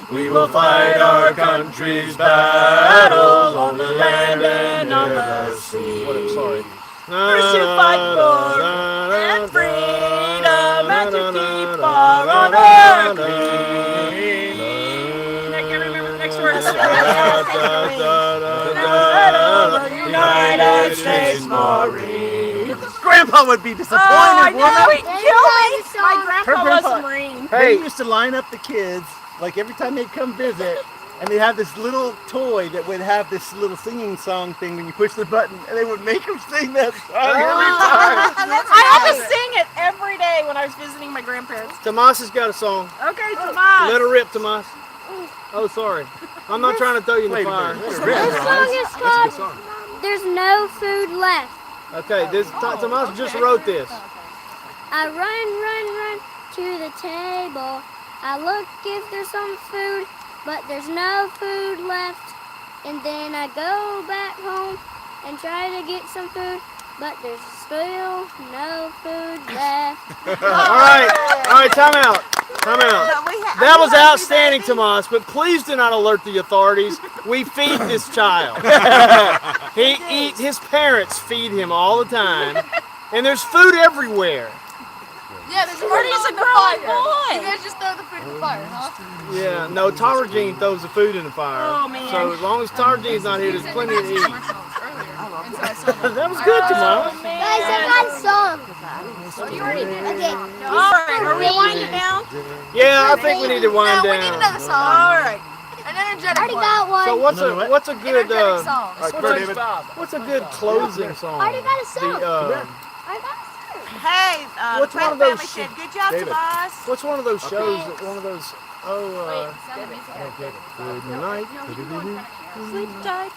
we will fight our country's battles on the land and on the sea. Sorry. First to fight for and freedom and to keep our honor clean. I can't remember the next words. United States Marines. Grandpa would be disappointed. Oh, I know. wouldn't He killed me. My grandpa was a Marine. They used to line up the kids, like every time they'd come visit, and they'd have this little toy that would have this little singing song thing when you push the button, and they would make them sing that song every time. I had to sing it every day when I was visiting my grandparents. Tomas has got a song. Okay, Tomas. Let her rip, Tomas. Oh, sorry. I'm not trying to throw you in the fire. This song is called There's No Food Left. Okay, Tomas just wrote this. I run to the table. I look if there's some food, but there's no food left. And then I go back home and try to get some food, but there's still no food left. All right, time out. That was outstanding, Tomas, but please do not alert the authorities. We feed this child. His parents feed him all the time, and there's food everywhere. Yeah, there's Where is a growing boy? You guys just throw the food in the fire, huh? Yeah, no, Tara Jean throws the food in the fire. Oh, man. So as long as Tara Jean's not here, there's plenty to eat. That was good, Tomas. Guys, I got a song. You already did. Okay. All right, are we winding down? Yeah, I think we need to wind No, we need down. another song. All right. An energetic I already one. got one. So what's a good Energetic song. what's a good closing song? I already got a song. The, I got a song. Hey, What's Pratt one of those family said, good job, Tomas. what's one of those shows that one of those Wait, sound the music. good night. Sleep tight.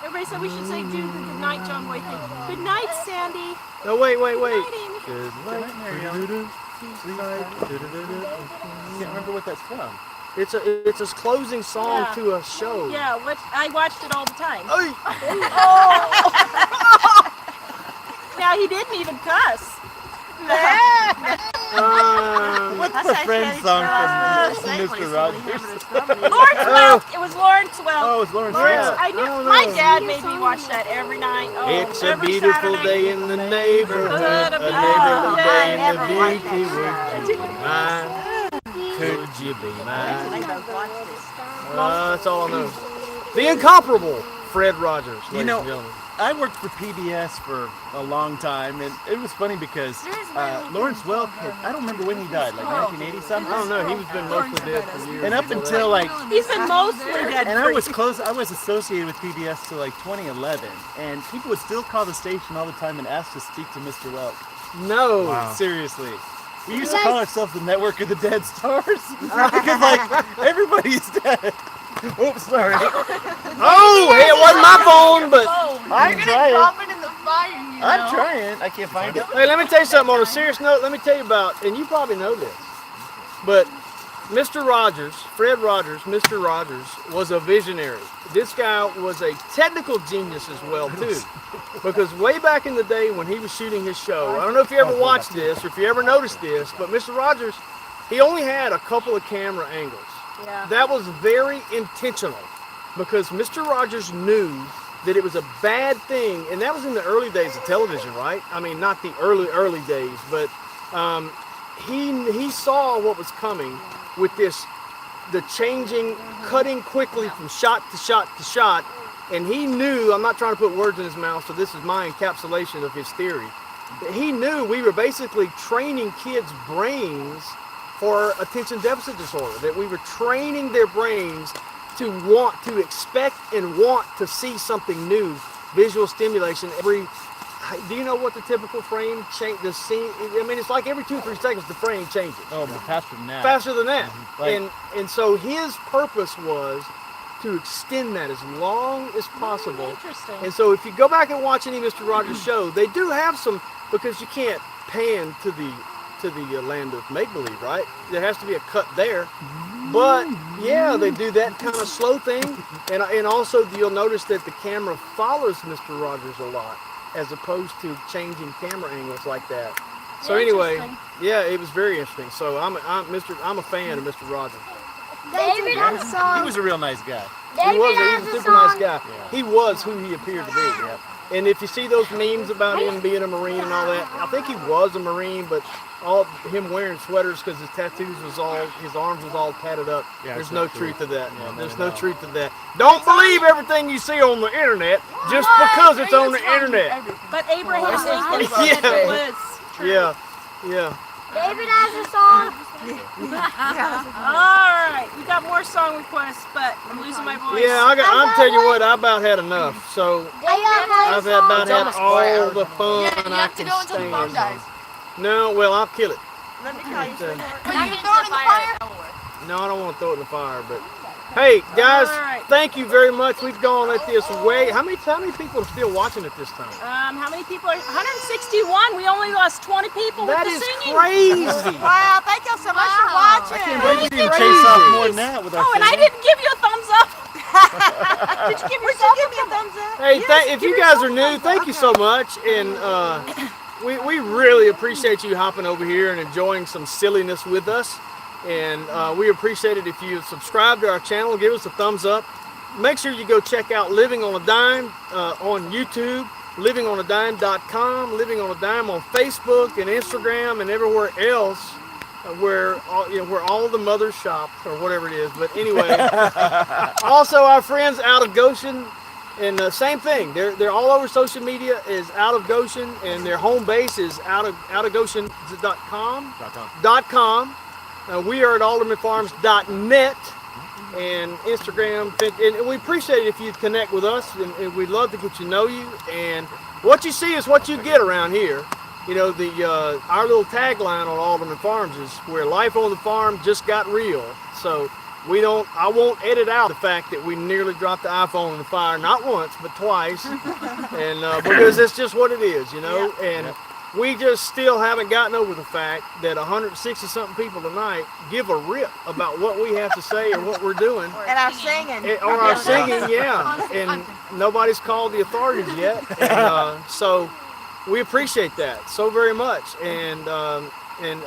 Everybody said we should say do the good night John Boy thing. Good night, Sandy. No, wait. Good night, Amy. Good night. Can't remember what that's from. It's a closing song Yeah. to a show. Yeah, I watched it all the time. Hey. Now he didn't even cuss. What's the Friends song from Mr. Rogers? Lawrence Welk. It was Lawrence Welk. Oh, it's Lawrence Lawrence, Welk. I knew. don't My know. dad made me watch that every night. Oh, It's a every beautiful Saturday. day in the neighborhood. A neighborhood day in the beauty. Would you be mine? Could you be mine? That's all I know. The incomparable Fred Rogers, ladies and gentlemen. I worked for PBS for a long time, and it was funny because Lawrence Welk I don't remember when he died, like 1980 something? I don't know. He was been mostly dead for years. And up until like, He's been mostly dead. and I was associated with PBS till like 2011, and people would still call the station all the time and ask to speak to Mr. Welk. No. Seriously. We used to call ourselves the Network of the Dead Stars because like everybody's dead. Oops, sorry. Oh, hey, it wasn't my phone, but I'm trying. Drop it in the fire, you know. I'm trying. I can't find it. hey, let me tell you something on a serious note. Let me tell you about, and you probably know this, but Mr. Rogers, Fred Rogers, Mr. Rogers was a visionary. This guy was a technical genius as well too, because way back in the day when he was shooting his show, I don't know if you ever watched this or if you ever noticed this, but Mr. Rogers, he only had a couple of camera angles. Yeah. That was very intentional because Mr. Rogers knew that it was a bad thing, and that was in the early days of television, right? I mean, not the early days, but he saw what was coming with this, the changing, cutting quickly from shot to shot to shot, and he knew, I'm not trying to put words in his mouth, so this is my encapsulation of his theory. He knew we were basically training kids' brains for attention deficit disorder, that we were training their brains to want to expect and want to see something new, visual stimulation. Do you know what the typical frame change, the scene, I mean, it's like every 2 or 3 seconds the frame changes. Oh, but faster than that. Faster than that. Like- And so his purpose was to extend that as long as possible. Interesting. And so if you go back and watch any Mr. Rogers show, they do have some, because you can't pan to the land of make-believe, right? There has to be a cut there. But yeah, they do that kind of slow thing. And also you'll notice that the camera follows Mr. Rogers a lot, as opposed to changing camera angles like that. So anyway, yeah, it was very interesting. So I'm a fan of Mr. Rogers. David has a song. He was a real nice guy. He was David a has a super nice song. guy. He was who he appeared to be. Yeah. And if you see those memes about him being a Marine and all that, I think he was a Marine, but all him wearing sweaters because his tattoos was all, his arms was all tatted up. Yeah, There's it's no not true. truth to that. Yeah, There's no, no no. truth to that. Don't believe everything you see on the internet just because it's on the internet. But Abraham Lincoln Yeah. said it was true. Yeah, yeah. David has a song. All right, we got more song requests, but I'm losing my voice. Yeah, I'll tell you what, I about had enough. So I've about had all the fun Yeah, you I have to can go until the phone stand. dies. No, well, I'll kill it. Let me call you, sweetheart. But you can throw it in the fire. No, I don't want to throw it in the fire, but hey, guys, All right. thank you very much. We've gone at this way. How many people are still watching at this time? How many people are? 161. We only lost 20 people That with is the singing. crazy. Wow, thank y'all so much for watching. We didn't chase off more than that with our Oh, and I singing. didn't give you a thumbs up. Did you give Would yourself you give me a thumbs up? Hey, Yes, if give you guys yourself are a new, thumbs thank up. you so much. And we really appreciate you hopping over here and enjoying some silliness with us. And we appreciate it if you subscribe to our channel, give us a thumbs up. Make sure you go check out Living on a Dime on YouTube, livingonadime.com, Living on a Dime on Facebook and Instagram and everywhere else where all the mothers shop or whatever it is. But anyway, also our friends out of Goshen. And same thing, they're all over social media is Out of Goshen, and their home base is out of Goshen.com. We are at AldermanFarms.net and Instagram, and we appreciate it if you connect with us, and we'd love to get to know you. And what you see is what you get around here. You know, our little tagline on Alderman Farms is where life on the farm just got real. So I won't edit out the fact that we nearly dropped the iPhone in the fire, not once, but twice. And because it's just what it is, you know. And we just still haven't gotten over the fact that 160 something people tonight give a rip about what we have to say or what we're doing. And our singing. Or our singing, yeah. And nobody's called the authorities yet. And so we appreciate that so very much. And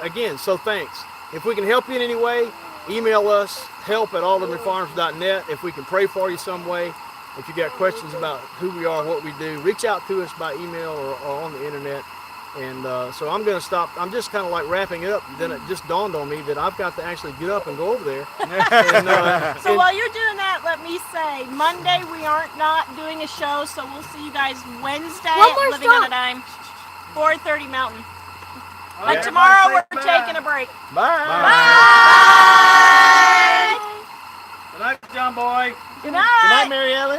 again, so thanks. If we can help you in any way, email us, help@aldermanfarms.net. If we can pray for you some way, if you got questions about who we are, what we do, reach out to us by email or on the internet. And so I'm going to stop. I'm just kind of like wrapping it up. Then it just dawned on me that I've got to actually get up and go over there. So while you're doing that, let me say, Monday we aren't not doing a show, so we'll see you guys Wednesday One at more Living on a Dime, 4:30 Mountain. But tomorrow we're taking a break. Bye. Bye! Good night, John Boy. Good night! Good night, Mary Ellen.